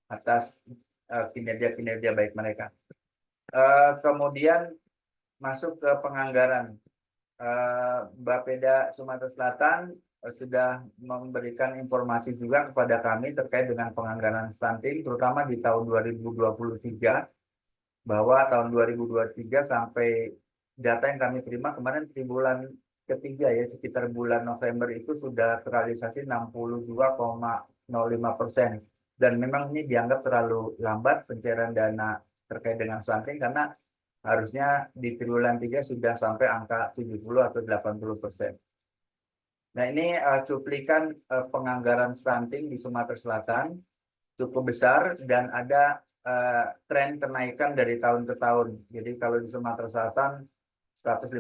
atas kinerja-kinerja baik mereka. Kemudian masuk ke penganggaran. Bapeda Sumatera Selatan sudah memberikan informasi juga kepada kami terkait dengan penganggaran stunting, terutama di tahun 2023, bahwa tahun 2023 sampai data yang kami terima kemarin di bulan ketiga ya, sekitar bulan November itu sudah terrealisasi 62,05%. Dan memang ini dianggap terlalu lambat pencairan dana terkait dengan stunting karena harusnya di triwulan 3 sudah sampai angka 70 atau 80%. Nah, ini cuplikan penganggaran stunting di Sumatera Selatan cukup besar dan ada tren kenaikan dari tahun ke tahun. Jadi kalau di Sumatera Selatan 155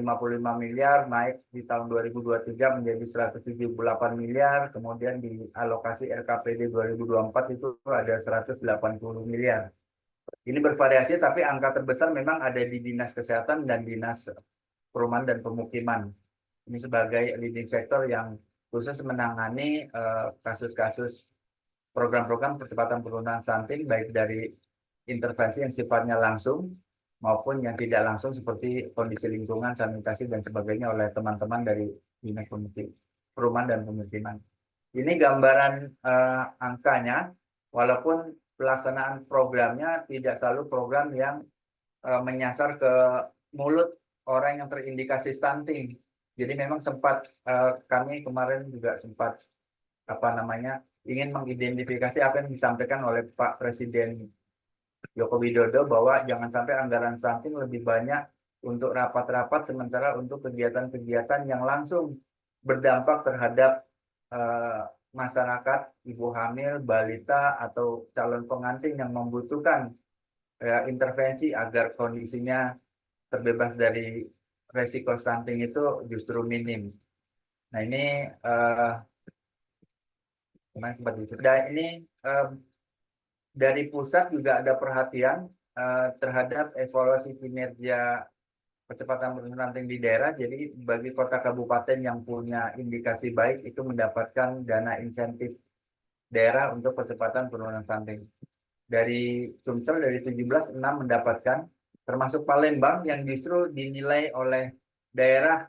miliar, naik di tahun 2023 menjadi 178 miliar, kemudian di alokasi RKPD 2024 itu ada 180 miliar. Ini bervariasi, tapi angka terbesar memang ada di Dinas Kesehatan dan Dinas Perumahan dan Pemukiman. Ini sebagai leading sector yang khusus menangani kasus-kasus program-program percepatan penurunan stunting baik dari intervensi yang sifatnya langsung maupun yang tidak langsung seperti kondisi lingkungan, sanitasi dan sebagainya oleh teman-teman dari dinas perumahan dan pemukiman. Ini gambaran angkanya, walaupun pelaksanaan programnya tidak selalu program yang menyasar ke mulut orang yang terindikasi stunting. Jadi memang sempat kami kemarin juga sempat ingin mengidentifikasi apa yang disampaikan oleh Pak Presiden Joko Widodo bahwa jangan sampai anggaran stunting lebih banyak untuk rapat-rapat sementara untuk kegiatan-kegiatan yang langsung berdampak terhadap masyarakat, ibu hamil, balita atau calon pengantin yang membutuhkan intervensi agar kondisinya terbebas dari resiko stunting itu justru minim. Nah ini seperti itu. Dan ini dari pusat juga ada perhatian terhadap evaluasi kinerja percepatan penurunan stunting di daerah. Jadi bagi kota kabupaten yang punya indikasi baik itu mendapatkan dana insentif daerah untuk percepatan penurunan stunting. Dari Sumsel dari 17, 6 mendapatkan, termasuk Palembang yang justru dinilai oleh daerah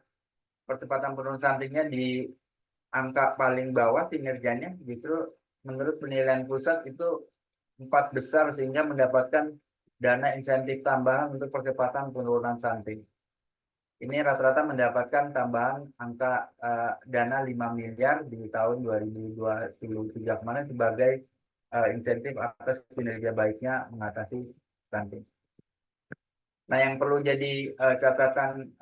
percepatan penurunan stuntingnya di angka paling bawah kinerjanya, justru menurut penilaian pusat itu 4 besar sehingga mendapatkan dana insentif tambahan untuk percepatan penurunan stunting. Ini rata-rata mendapatkan tambahan angka dana 5 miliar di tahun 2023 kemarin sebagai insentif atas kinerja baiknya mengatasi stunting. Nah, yang perlu jadi catatan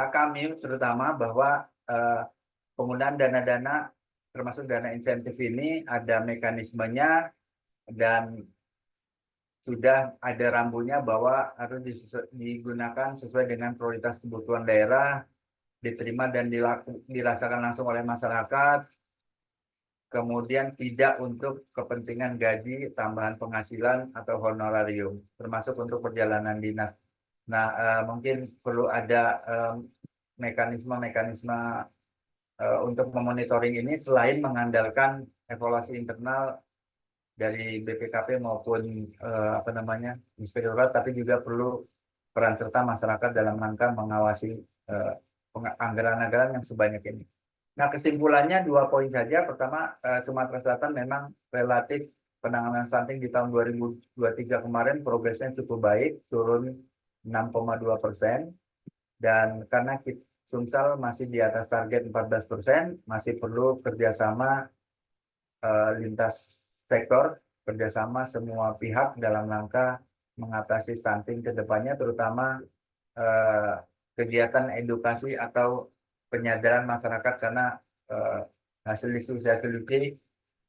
kami terutama bahwa penggunaan dana-dana termasuk dana insentif ini ada mekanismenya dan sudah ada rambunya bahwa harus digunakan sesuai dengan prioritas kebutuhan daerah, diterima dan dirasakan langsung oleh masyarakat, kemudian tidak untuk kepentingan gaji, tambahan penghasilan, atau honorarium, termasuk untuk perjalanan dinas. Nah, mungkin perlu ada mekanisme-mekanisme untuk memonitoring ini selain mengandalkan evaluasi internal dari BPKP maupun inspektorat, tapi juga perlu peran serta masyarakat dalam rangka mengawasi anggaran-anggaran yang sebanyak ini. Nah, kesimpulannya 2 poin saja. Pertama, Sumatera Selatan memang relatif penanganan stunting di tahun 2023 kemarin progresnya cukup baik, turun 6,2%. Dan karena Sumsel masih di atas target 14%, masih perlu kerjasama lintas sektor, kerjasama semua pihak dalam rangka mengatasi stunting ke depannya, terutama kegiatan edukasi atau penyadaran masyarakat, karena hasil diskusi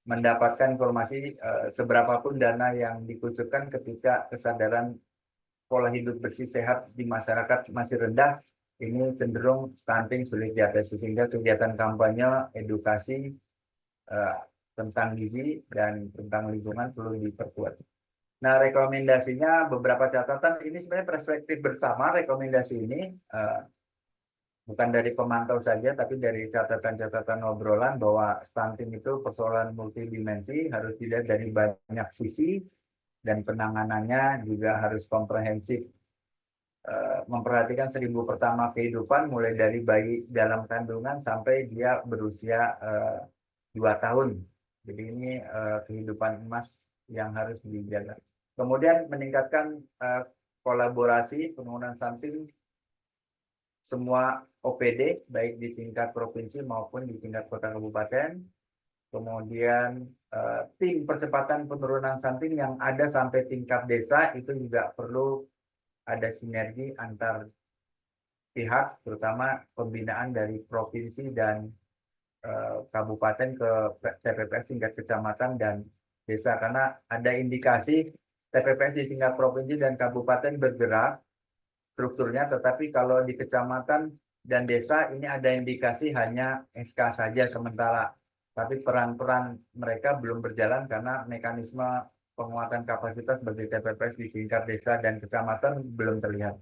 mendapatkan informasi seberapapun dana yang dikucurkan ketika kesadaran pola hidup bersih sehat di masyarakat masih rendah, ini cenderung stunting sulit diatasi, sehingga kegiatan kampanye edukasi tentang gizi dan tentang lingkungan perlu diperkuat. Nah, rekomendasinya beberapa catatan, ini sebenarnya perspektif bersama. Rekomendasi ini bukan dari pemantau saja, tapi dari catatan-catatan obrolan bahwa stunting itu persoalan multidimensi, harus dilihat dari banyak sisi, dan penanganannya juga harus komprehensif. Memperhatikan 1000 pertama kehidupan, mulai dari bayi dalam kandungan sampai dia berusia 2 tahun. Jadi ini kehidupan emas yang harus dijaga. Kemudian meningkatkan kolaborasi penurunan stunting semua OPD, baik di tingkat provinsi maupun di tingkat kota kabupaten. Kemudian tim percepatan penurunan stunting yang ada sampai tingkat desa itu juga perlu ada sinergi antar pihak, terutama pembinaan dari provinsi dan kabupaten ke TPPS tingkat kecamatan dan desa, karena ada indikasi TPPS di tingkat provinsi dan kabupaten bergerak strukturnya, tetapi kalau di kecamatan dan desa ini ada indikasi hanya SK saja sementara, tapi peran-peran mereka belum berjalan karena mekanisme penguatan kapasitas bagi TPPS di tingkat desa dan kecamatan belum terlihat.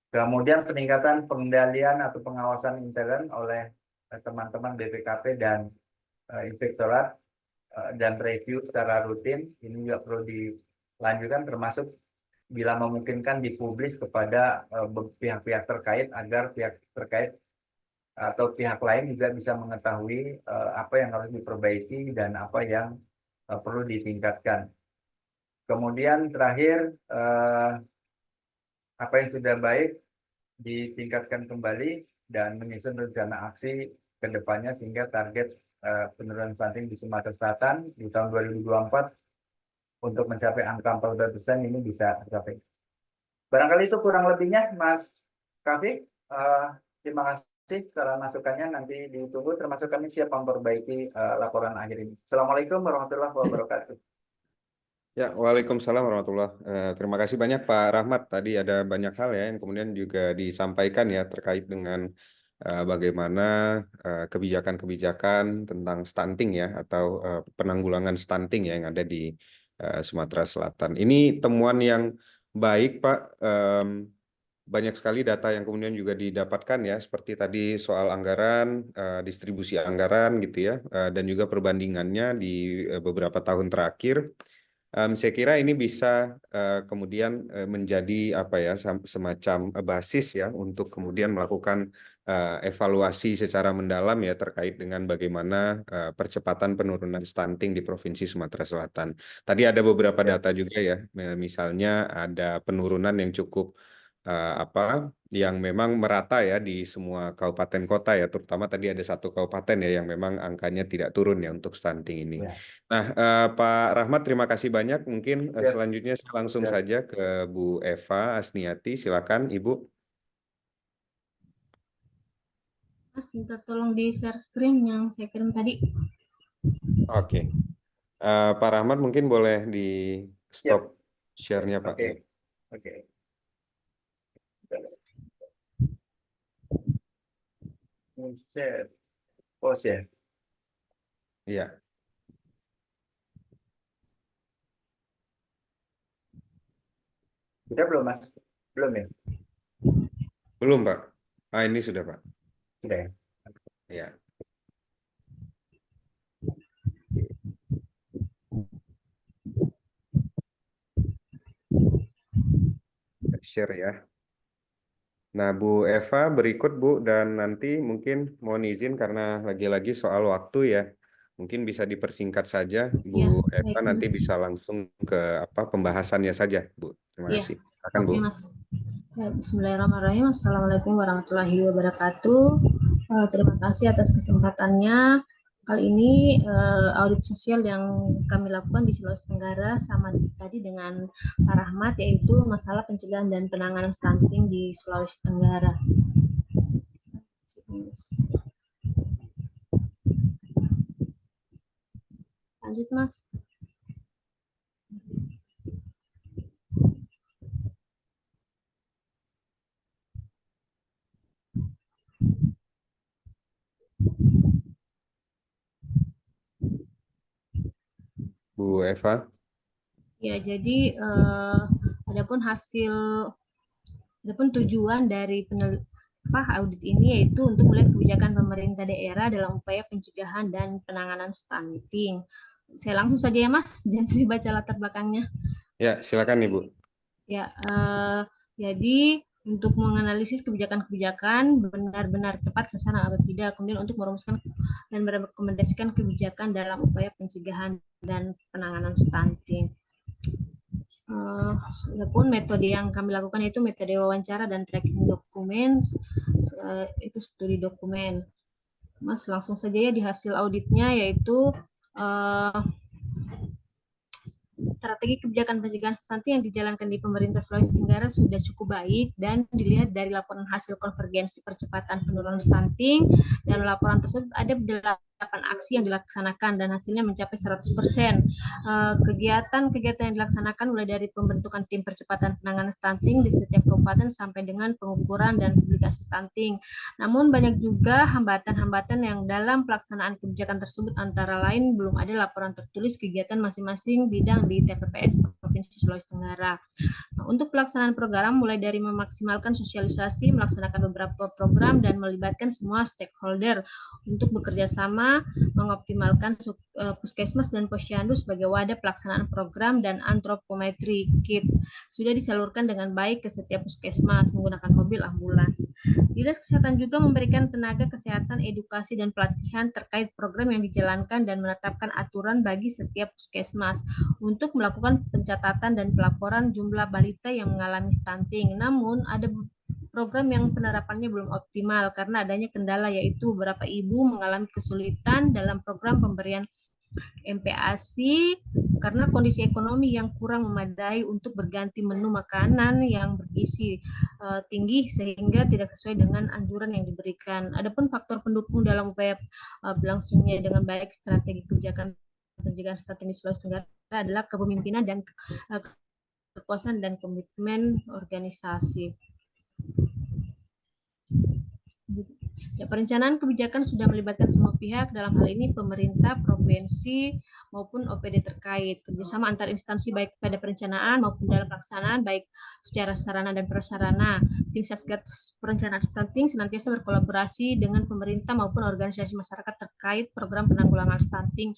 Kemudian peningkatan pengendalian atau pengawasan intern oleh teman-teman BPKP dan inspektorat dan review secara rutin. Ini juga perlu dilanjutkan, termasuk bila memungkinkan dipublis kepada pihak-pihak terkait agar pihak terkait atau pihak lain juga bisa mengetahui apa yang harus diperbaiki dan apa yang perlu ditingkatkan. Kemudian terakhir, apa yang sudah baik ditingkatkan kembali dan menyusun rencana aksi ke depannya sehingga target penurunan stunting di Sumatera Selatan di tahun 2024 untuk mencapai angka 14% ini bisa tercapai. Barangkali itu kurang lebihnya, Mas Kavi. Terima kasih karena masukannya, nanti ditunggu, termasuk kami siap memperbaiki laporan akhir ini. Assalamualaikum warahmatullahi wabarakatuh. Ya, waalaikumsalam warahmatullahi. Terima kasih banyak Pak Rahmat. Tadi ada banyak hal ya yang kemudian juga disampaikan ya terkait dengan bagaimana kebijakan-kebijakan tentang stunting ya atau penanggulangan stunting ya yang ada di Sumatera Selatan. Ini temuan yang baik Pak. Banyak sekali data yang kemudian juga didapatkan ya, seperti tadi soal anggaran, distribusi anggaran gitu ya, dan juga perbandingannya di beberapa tahun terakhir. Saya kira ini bisa kemudian menjadi apa ya semacam basis ya untuk kemudian melakukan evaluasi secara mendalam ya terkait dengan bagaimana percepatan penurunan stunting di Provinsi Sumatera Selatan. Tadi ada beberapa data juga ya, misalnya ada penurunan yang cukup yang memang merata ya di semua kabupaten kota ya, terutama tadi ada satu kabupaten ya yang memang angkanya tidak turun ya untuk stunting ini. Ya. Nah, Pak Rahmat, terima kasih banyak. Mungkin Ya. selanjutnya saya langsung Ya. saja ke Bu Eva Asniati. Silakan, Ibu. Mas, minta tolong di share screen yang saya kirim tadi. Oke. Pak Rahmat mungkin boleh di stop share-nya, Pak. Oke. Oke. Share. Oh, share. Iya. Sudah belum, Mas? Belum ya? Belum, Pak. Ini sudah, Pak. Sudah ya? Iya. Share ya. Nah, Bu Eva berikut Bu, dan nanti mungkin mohon izin karena lagi-lagi soal waktu ya. Mungkin bisa dipersingkat saja Bu Ya, Eva, baik, nanti Mas. bisa langsung ke pembahasannya saja Bu. Terima Ya, kasih. Silakan Bu. oke, Mas. Bismillahirrahmanirrahim. Assalamualaikum warahmatullahi wabarakatuh. Terima kasih atas kesempatannya. Kali ini audit sosial yang kami lakukan di Sulawesi Tenggara sama tadi dengan Pak Rahmat, yaitu masalah pencegahan dan penanganan stunting di Sulawesi Tenggara. Lanjut, Mas. Bu Eva. Ya, jadi adapun tujuan dari audit ini yaitu untuk melihat kebijakan pemerintah daerah dalam upaya pencegahan dan penanganan stunting. Saya langsung saja ya, Mas, jangan sih baca latar belakangnya. Ya, silakan Ibu. Ya, jadi untuk menganalisis kebijakan-kebijakan benar-benar tepat sasaran atau tidak, kemudian untuk merumuskan dan merekomendasikan kebijakan dalam upaya pencegahan dan penanganan stunting. Adapun metode yang kami lakukan yaitu metode wawancara dan tracking dokumen, itu studi dokumen. Mas, langsung saja ya di hasil auditnya, yaitu strategi kebijakan pencegahan stunting yang dijalankan di pemerintah Sulawesi Tenggara sudah cukup baik dan dilihat dari laporan hasil konvergensi percepatan penurunan stunting, dan laporan tersebut ada 8 aksi yang dilaksanakan dan hasilnya mencapai 100%. Kegiatan-kegiatan yang dilaksanakan mulai dari pembentukan tim percepatan penanganan stunting di setiap kabupaten sampai dengan pengukuran dan publikasi stunting. Namun banyak juga hambatan-hambatan yang dalam pelaksanaan kebijakan tersebut, antara lain belum ada laporan tertulis kegiatan masing-masing bidang di TPPS Provinsi Sulawesi Tenggara. Nah, untuk pelaksanaan program mulai dari memaksimalkan sosialisasi, melaksanakan beberapa program dan melibatkan semua stakeholder untuk bekerja sama mengoptimalkan puskesmas dan posyandu sebagai wadah pelaksanaan program, dan antropometri kit sudah disalurkan dengan baik ke setiap puskesmas menggunakan mobil ambulans. Dinas Kesehatan juga memberikan tenaga kesehatan, edukasi, dan pelatihan terkait program yang dijalankan dan menetapkan aturan bagi setiap puskesmas untuk melakukan pencatatan dan pelaporan jumlah balita yang mengalami stunting. Namun, ada program yang penerapannya belum optimal karena adanya kendala, yaitu beberapa ibu mengalami kesulitan dalam program pemberian MPASI karena kondisi ekonomi yang kurang memadai untuk berganti menu makanan yang bergizi tinggi sehingga tidak sesuai dengan anjuran yang diberikan. Adapun faktor pendukung dalam upaya berlangsungnya dengan baik strategi kebijakan pencegahan stunting di Sulawesi Tenggara adalah kepemimpinan dan kekuasaan dan komitmen organisasi. Ya, perencanaan kebijakan sudah melibatkan semua pihak, dalam hal ini pemerintah, provinsi, maupun OPD terkait. Kerjasama antar instansi baik pada perencanaan maupun dalam pelaksanaan, baik secara sarana dan prasarana. Tim Satgas Perencanaan Stunting senantiasa berkolaborasi dengan pemerintah maupun organisasi masyarakat terkait program penanggulangan stunting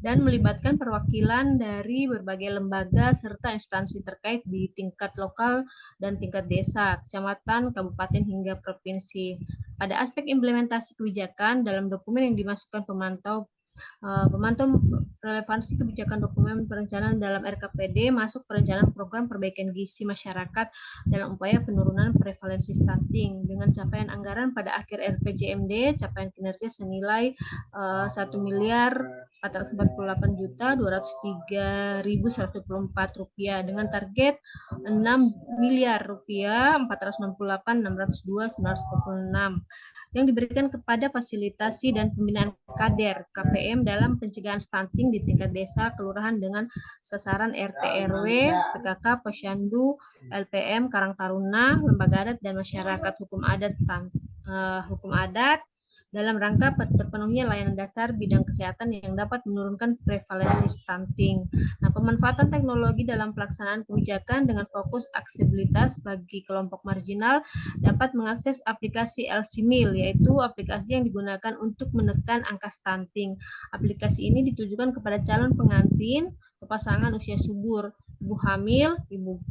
dan melibatkan perwakilan dari berbagai lembaga serta instansi terkait di tingkat lokal dan tingkat desa, kecamatan, kabupaten, hingga provinsi. Pada aspek implementasi kebijakan dalam dokumen yang dimasukkan pemantau relevansi kebijakan dokumen perencanaan dalam RKPD masuk perencanaan program perbaikan gizi masyarakat dalam upaya penurunan prevalensi stunting dengan capaian anggaran pada akhir RPJMD, capaian kinerja senilai 1.448.203.124 rupiah dengan target 6.000.000.468.602.926 yang diberikan kepada fasilitasi dan pembinaan kader KPM dalam pencegahan stunting di tingkat desa, kelurahan dengan sasaran RT RW, PKK, Posyandu, LPM, Karang Taruna, lembaga adat dan masyarakat hukum adat dalam rangka terpenuhnya layanan dasar bidang kesehatan yang dapat menurunkan prevalensi stunting. Nah, pemanfaatan teknologi dalam pelaksanaan kebijakan dengan fokus aksesibilitas bagi kelompok marginal dapat mengakses aplikasi LCMIL, yaitu aplikasi yang digunakan untuk menekan angka stunting. Aplikasi ini ditujukan kepada calon pengantin, pasangan usia subur, ibu hamil,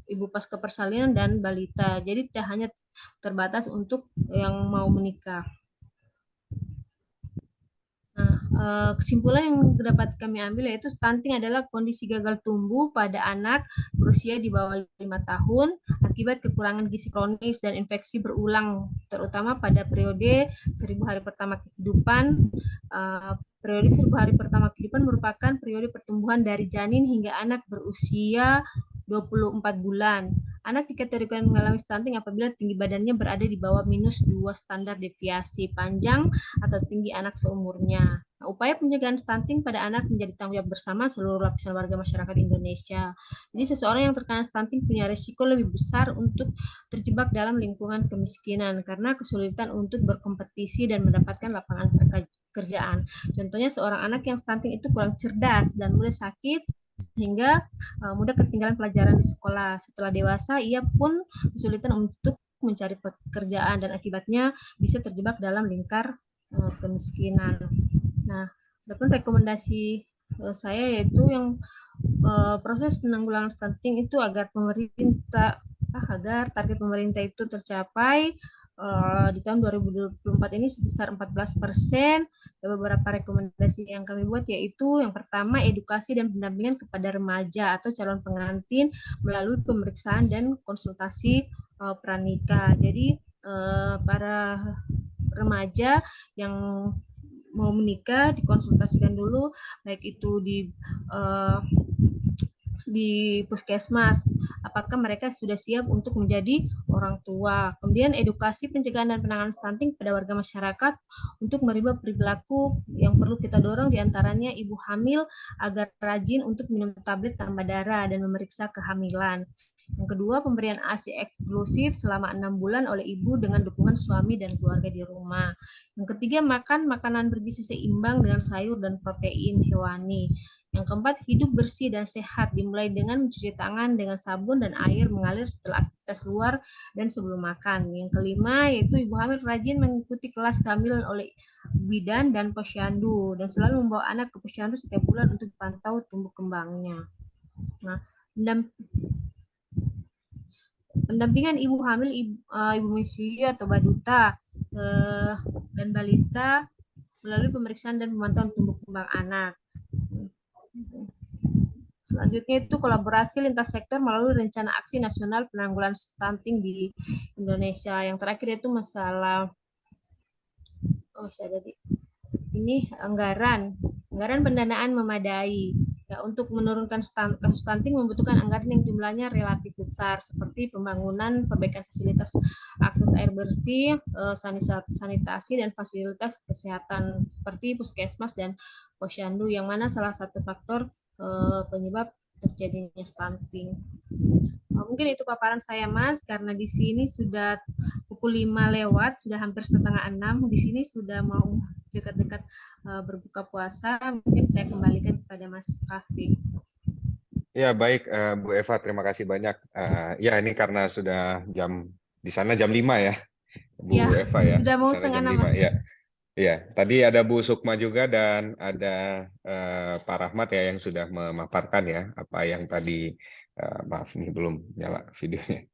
ibu pasca persalinan, dan balita. Jadi tidak hanya terbatas untuk yang mau menikah. Nah, kesimpulan yang dapat kami ambil yaitu stunting adalah kondisi gagal tumbuh pada anak berusia di bawah 5 tahun akibat kekurangan gizi kronis dan infeksi berulang, terutama pada periode 1000 hari pertama kehidupan. Periode 1000 hari pertama kehidupan merupakan periode pertumbuhan dari janin hingga anak berusia 24 bulan. Anak dikategorikan mengalami stunting apabila tinggi badannya berada di bawah -2 standar deviasi panjang atau tinggi anak seumurnya. Nah, upaya pencegahan stunting pada anak menjadi tanggung jawab bersama seluruh lapisan warga masyarakat Indonesia. Jadi seseorang yang terkena stunting punya risiko lebih besar untuk terjebak dalam lingkungan kemiskinan karena kesulitan untuk berkompetisi dan mendapatkan lapangan pekerjaan. Contohnya seorang anak yang stunting itu kurang cerdas dan mudah sakit sehingga mudah ketinggalan pelajaran di sekolah. Setelah dewasa, ia pun kesulitan untuk mencari pekerjaan dan akibatnya bisa terjebak dalam lingkar kemiskinan. Nah, adapun rekomendasi saya yaitu yang proses penanggulangan stunting itu agar target pemerintah itu tercapai di tahun 2024 ini sebesar 14%. Beberapa rekomendasi yang kami buat yaitu yang pertama edukasi dan pendampingan kepada remaja atau calon pengantin melalui pemeriksaan dan konsultasi pranikah. Jadi para remaja yang mau menikah dikonsultasikan dulu baik itu di puskesmas, apakah mereka sudah siap untuk menjadi orang tua. Kemudian edukasi pencegahan dan penanganan stunting pada warga masyarakat untuk merubah perilaku yang perlu kita dorong diantaranya ibu hamil agar rajin untuk minum tablet tambah darah dan memeriksa kehamilan. Yang kedua, pemberian ASI eksklusif selama 6 bulan oleh ibu dengan dukungan suami dan keluarga di rumah. Yang ketiga, makan makanan bergizi seimbang dengan sayur dan protein hewani. Yang keempat, hidup bersih dan sehat dimulai dengan mencuci tangan dengan sabun dan air mengalir setelah aktivitas luar dan sebelum makan. Yang kelima, yaitu ibu hamil rajin mengikuti kelas kehamilan oleh bidan dan posyandu dan selalu membawa anak ke posyandu setiap bulan untuk dipantau tumbuh kembangnya. Nah, pendampingan ibu hamil, ibu menyusui atau baduta dan balita melalui pemeriksaan dan pemantauan tumbuh kembang anak. Selanjutnya itu kolaborasi lintas sektor melalui rencana aksi nasional penanggulangan stunting di Indonesia. Yang terakhir itu masalah ini anggaran pendanaan memadai. Ya, untuk menurunkan kasus stunting membutuhkan anggaran yang jumlahnya relatif besar, seperti pembangunan, perbaikan fasilitas akses air bersih, sanitasi, dan fasilitas kesehatan seperti puskesmas dan posyandu, yang mana salah satu faktor penyebab terjadinya stunting. Mungkin itu paparan saya, Mas, karena di sini sudah pukul 5 lewat, sudah hampir setengah 6. Di sini sudah mau dekat-dekat berbuka puasa. Mungkin saya kembalikan kepada Mas Kafi. Ya, baik, Bu Eva, terima kasih banyak. Ya, ini karena sudah di sana jam 5 ya, Bu Ya, Eva ya. sudah mau Di sana setengah jam 6, 5 Mas. ya. Ya, tadi ada Bu Sukma juga dan ada Pak Rahmat ya yang sudah memaparkan ya apa yang tadi, maaf nih belum nyala videonya.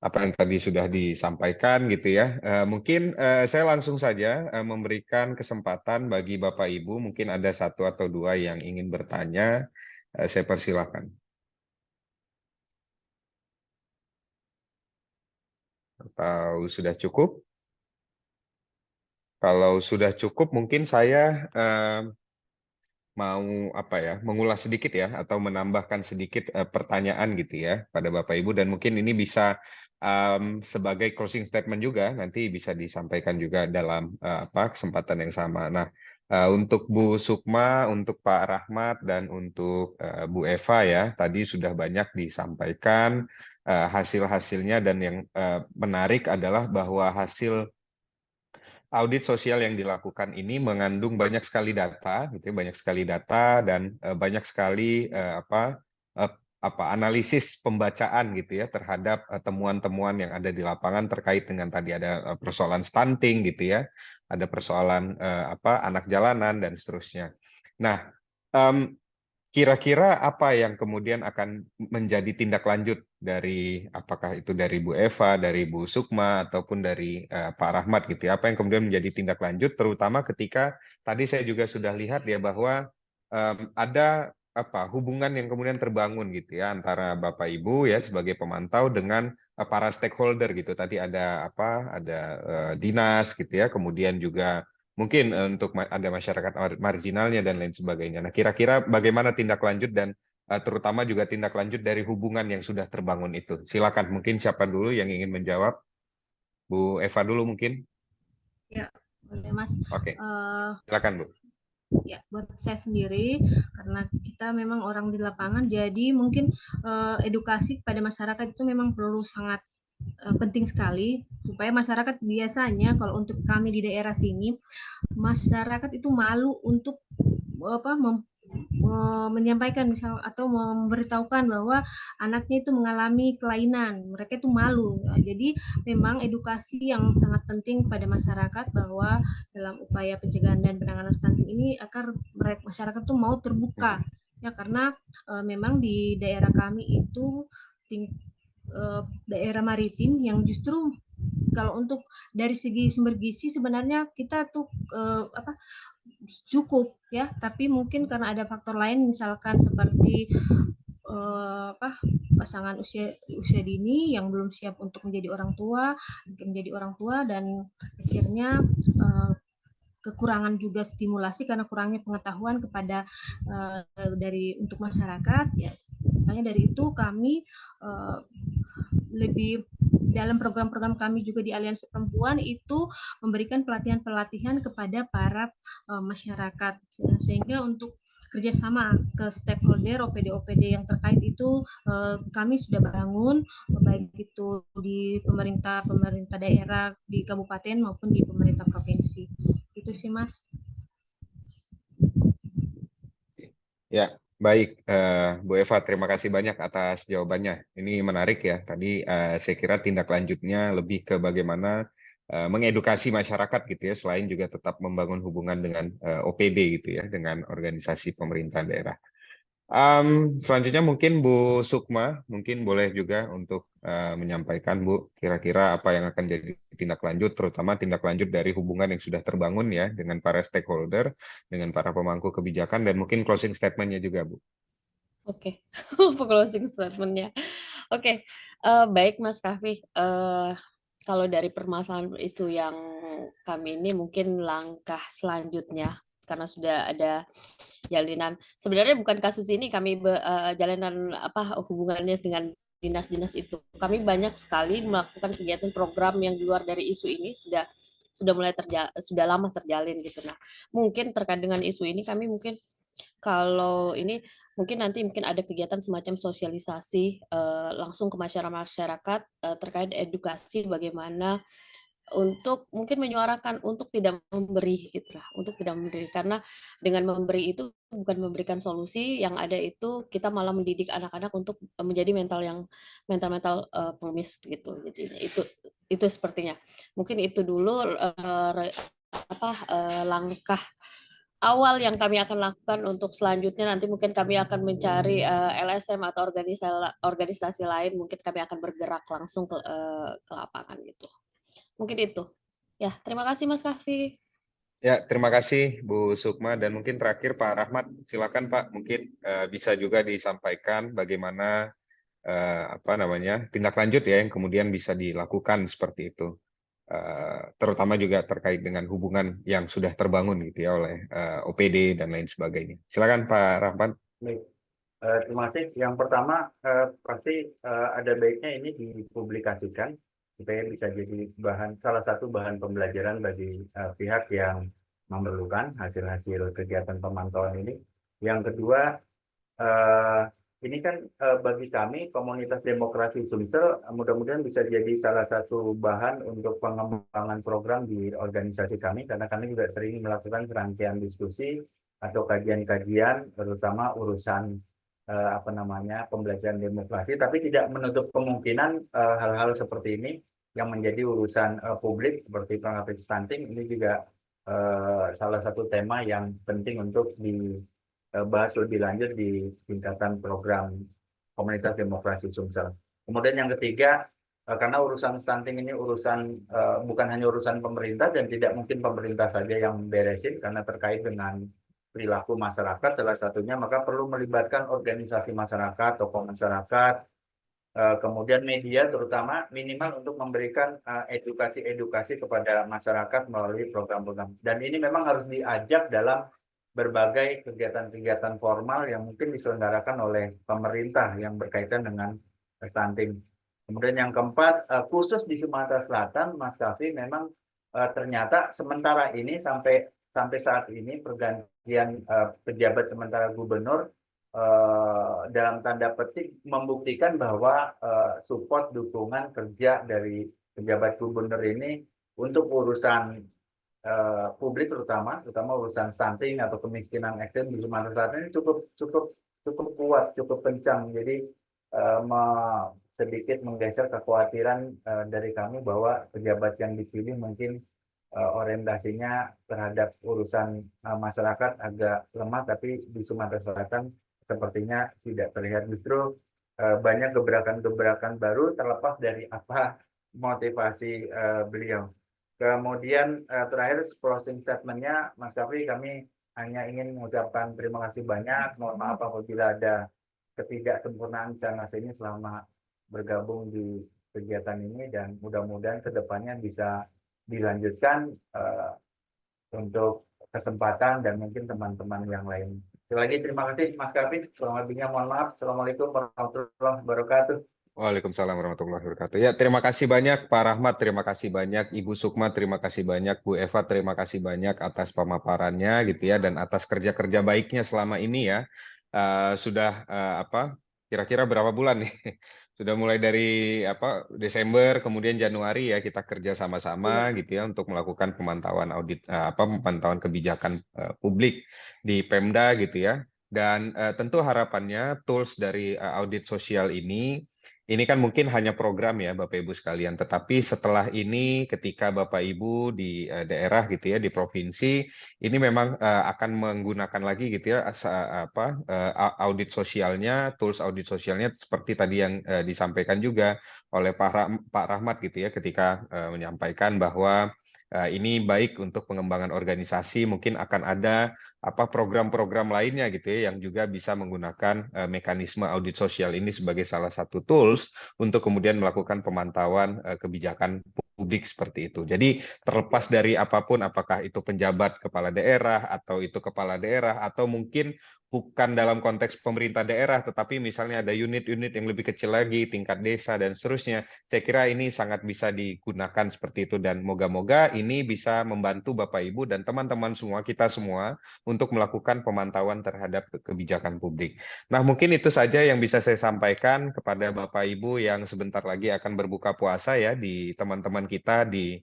Apa yang tadi sudah disampaikan gitu ya. Mungkin saya langsung saja memberikan kesempatan bagi Bapak Ibu, mungkin ada satu atau dua yang ingin bertanya, saya persilahkan. Atau sudah cukup? Kalau sudah cukup mungkin saya mau mengulas sedikit ya atau menambahkan sedikit pertanyaan gitu ya pada Bapak Ibu, dan mungkin ini bisa sebagai closing statement juga nanti bisa disampaikan juga dalam kesempatan yang sama. Nah, untuk Bu Sukma, untuk Pak Rahmat, dan untuk Bu Eva ya, tadi sudah banyak disampaikan hasil-hasilnya, dan yang menarik adalah bahwa hasil audit sosial yang dilakukan ini mengandung banyak sekali data, gitu ya, banyak sekali data dan banyak sekali analisis pembacaan gitu ya terhadap temuan-temuan yang ada di lapangan terkait dengan tadi ada persoalan stunting gitu ya, ada persoalan anak jalanan dan seterusnya. Nah, kira-kira apa yang kemudian akan menjadi tindak lanjut dari apakah itu dari Bu Eva, dari Bu Sukma, ataupun dari Pak Rahmat gitu ya? Apa yang kemudian menjadi tindak lanjut, terutama ketika tadi saya juga sudah lihat ya bahwa ada hubungan yang kemudian terbangun gitu ya antara Bapak Ibu ya sebagai pemantau dengan para stakeholder gitu. Tadi ada dinas gitu ya, kemudian juga mungkin untuk ada masyarakat marginalnya dan lain sebagainya. Nah, kira-kira bagaimana tindak lanjut dan terutama juga tindak lanjut dari hubungan yang sudah terbangun itu. Silakan, mungkin siapa dulu yang ingin menjawab? Bu Eva dulu mungkin. Ya, boleh, Mas. Oke, silakan Bu. Ya, buat saya sendiri, karena kita memang orang di lapangan, jadi mungkin edukasi kepada masyarakat itu memang perlu sangat penting sekali, supaya masyarakat biasanya kalau untuk kami di daerah sini, masyarakat itu malu untuk menyampaikan misal atau memberitahukan bahwa anaknya itu mengalami kelainan, mereka itu malu. Jadi memang edukasi yang sangat penting pada masyarakat bahwa dalam upaya pencegahan dan penanganan stunting ini agar masyarakat tuh mau terbuka ya, karena memang di daerah kami itu daerah maritim yang justru kalau untuk dari segi sumber gizi sebenarnya kita tuh cukup ya, tapi mungkin karena ada faktor lain misalkan seperti pasangan usia dini yang belum siap untuk menjadi orang tua dan akhirnya kekurangan juga stimulasi karena kurangnya pengetahuan kepada untuk masyarakat ya. Makanya dari itu kami lebih dalam program-program kami juga di Aliansi Perempuan itu memberikan pelatihan-pelatihan kepada para masyarakat, sehingga untuk kerjasama ke stakeholder OPD-OPD yang terkait itu kami sudah bangun, baik itu di pemerintah daerah di kabupaten maupun di pemerintah provinsi. Itu sih, Mas. Ya, baik, Bu Eva, terima kasih banyak atas jawabannya. Ini menarik ya. Tadi saya kira tindak lanjutnya lebih ke bagaimana mengedukasi masyarakat gitu ya, selain juga tetap membangun hubungan dengan OPD gitu ya, dengan organisasi pemerintah daerah. Selanjutnya mungkin Bu Sukma, mungkin boleh juga untuk menyampaikan Bu, kira-kira apa yang akan jadi tindak lanjut, terutama tindak lanjut dari hubungan yang sudah terbangun ya dengan para stakeholder, dengan para pemangku kebijakan, dan mungkin closing statement-nya juga Bu. Oke, closing statement-nya. Oke, baik Mas Kahfi. Kalau dari permasalahan isu yang kami ini mungkin langkah selanjutnya, karena sudah ada jalinan. Sebenarnya bukan kasus ini kami jalinan apa hubungannya dengan dinas-dinas itu. Kami banyak sekali melakukan kegiatan program yang di luar dari isu ini sudah mulai sudah lama terjalin gitu. Nah, mungkin terkait dengan isu ini kami mungkin kalau ini mungkin nanti mungkin ada kegiatan semacam sosialisasi langsung ke masyarakat terkait edukasi bagaimana untuk mungkin menyuarakan untuk tidak memberi gitu lah, untuk tidak memberi karena dengan memberi itu bukan memberikan solusi, yang ada itu kita malah mendidik anak-anak untuk menjadi mental pengemis gitu jadinya. Itu sepertinya. Mungkin itu dulu langkah awal yang kami akan lakukan. Untuk selanjutnya nanti mungkin kami akan mencari LSM atau organisasi lain, mungkin kami akan bergerak langsung ke lapangan gitu. Mungkin itu. Ya, terima kasih Mas Kahfi. Ya, terima kasih Bu Sukma, dan mungkin terakhir Pak Rahmat, silakan Pak, mungkin bisa juga disampaikan bagaimana tindak lanjut ya yang kemudian bisa dilakukan seperti itu, terutama juga terkait dengan hubungan yang sudah terbangun gitu ya oleh OPD dan lain sebagainya. Silakan Pak Rahmat. Baik. Terima kasih. Yang pertama, pasti ada baiknya ini dipublikasikan supaya bisa jadi salah satu bahan pembelajaran bagi pihak yang memerlukan hasil-hasil kegiatan pemantauan ini. Yang kedua, ini kan bagi kami komunitas demokrasi Sumsel mudah-mudahan bisa jadi salah satu bahan untuk pengembangan program di organisasi kami, karena kami juga sering melakukan serangkaian diskusi atau kajian-kajian terutama urusan pembelajaran demokrasi, tapi tidak menutup kemungkinan hal-hal seperti ini yang menjadi urusan publik seperti perangkat stunting ini juga salah satu tema yang penting untuk dibahas lebih lanjut di tingkatan program komunitas demokrasi Sumsel. Kemudian yang ketiga, karena urusan stunting ini bukan hanya urusan pemerintah dan tidak mungkin pemerintah saja yang beresin karena terkait dengan perilaku masyarakat salah satunya, maka perlu melibatkan organisasi masyarakat, tokoh masyarakat, kemudian media terutama minimal untuk memberikan edukasi kepada masyarakat melalui program-program. Dan ini memang harus diajak dalam berbagai kegiatan-kegiatan formal yang mungkin diselenggarakan oleh pemerintah yang berkaitan dengan stunting. Kemudian yang keempat, khusus di Sumatera Selatan, Mas Kahfi, memang ternyata sementara ini sampai saat ini pergantian pejabat sementara gubernur dalam tanda petik membuktikan bahwa support dukungan kerja dari pejabat gubernur ini untuk urusan publik terutama urusan stunting atau kemiskinan ekstrim di Sumatera Selatan ini cukup kuat, cukup kencang. Jadi sedikit menggeser kekhawatiran dari kami bahwa pejabat yang dipilih mungkin orientasinya terhadap urusan masyarakat agak lemah, tapi di Sumatera Selatan sepertinya tidak terlihat. Justru banyak gebrakan-gebrakan baru terlepas dari apa motivasi beliau. Kemudian terakhir closing statement-nya Mas Kahfi, kami hanya ingin mengucapkan terima kasih banyak. Mohon maaf apabila ada ketidaksempurnaan sana sini selama bergabung di kegiatan ini, dan mudah-mudahan kedepannya bisa dilanjutkan untuk kesempatan dan mungkin teman-teman yang lain. Sekali lagi terima kasih Mas Kahfi. Kurang lebihnya mohon maaf. Assalamualaikum warahmatullahi wabarakatuh. Waalaikumsalam warahmatullahi wabarakatuh. Ya, terima kasih banyak Pak Rahmat, terima kasih banyak Ibu Sukma, terima kasih banyak Bu Eva, terima kasih banyak atas pemaparannya gitu ya, dan atas kerja-kerja baiknya selama ini ya. Sudah kira-kira berapa bulan nih? Sudah mulai dari Desember, kemudian Januari ya kita kerja sama-sama gitu ya untuk melakukan pemantauan pemantauan kebijakan publik di Pemda gitu ya. Dan tentu harapannya tools dari audit sosial ini kan mungkin hanya program ya Bapak Ibu sekalian, tetapi setelah ini ketika Bapak Ibu di daerah gitu ya, di provinsi, ini memang akan menggunakan lagi gitu ya audit sosialnya, tools audit sosialnya seperti tadi yang disampaikan juga oleh Pak Rahmat gitu ya ketika menyampaikan bahwa ini baik untuk pengembangan organisasi, mungkin akan ada program-program lainnya gitu ya yang juga bisa menggunakan mekanisme audit sosial ini sebagai salah satu tools untuk kemudian melakukan pemantauan kebijakan publik seperti itu. Jadi terlepas dari apapun, apakah itu penjabat kepala daerah atau itu kepala daerah atau mungkin bukan dalam konteks pemerintah daerah, tetapi misalnya ada unit-unit yang lebih kecil lagi, tingkat desa dan seterusnya. Saya kira ini sangat bisa digunakan seperti itu dan moga-moga ini bisa membantu Bapak Ibu dan teman-teman semua, kita semua untuk melakukan pemantauan terhadap kebijakan publik. Nah, mungkin itu saja yang bisa saya sampaikan kepada Bapak Ibu yang sebentar lagi akan berbuka puasa ya di teman-teman kita di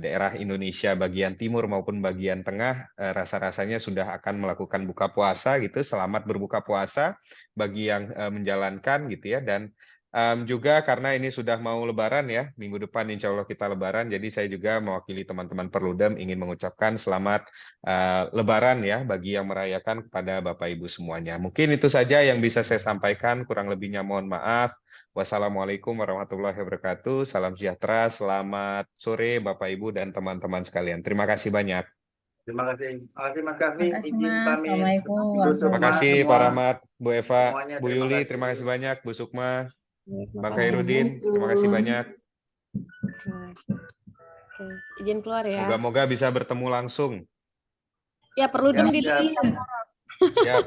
daerah Indonesia bagian timur maupun bagian tengah. Rasa-rasanya sudah akan melakukan buka puasa gitu. Selamat berbuka puasa bagi yang menjalankan gitu ya. Dan juga karena ini sudah mau Lebaran ya, minggu depan insya Allah kita Lebaran, jadi saya juga mewakili teman-teman Perludem ingin mengucapkan selamat Lebaran ya bagi yang merayakan kepada Bapak Ibu semuanya. Mungkin itu saja yang bisa saya sampaikan, kurang lebihnya mohon maaf. Wassalamualaikum warahmatullahi wabarakatuh. Salam sejahtera, selamat sore Bapak Ibu dan teman-teman sekalian. Terima kasih banyak. Terima kasih Mas Kavi. Terima kasih, Izin Mas. pamit. Assalamualaikum Bu Terima Sukma kasih semua, Pak Rahmat, Bu Eva, semuanya Bu terima Yuli, kasih. terima kasih banyak, Bu Sukma, Terima Bang kasih. Khairuddin, terima kasih banyak. Oke, izin keluar ya. Moga-moga bisa bertemu langsung. Ya, perlu dong Siap, di siap. Siap.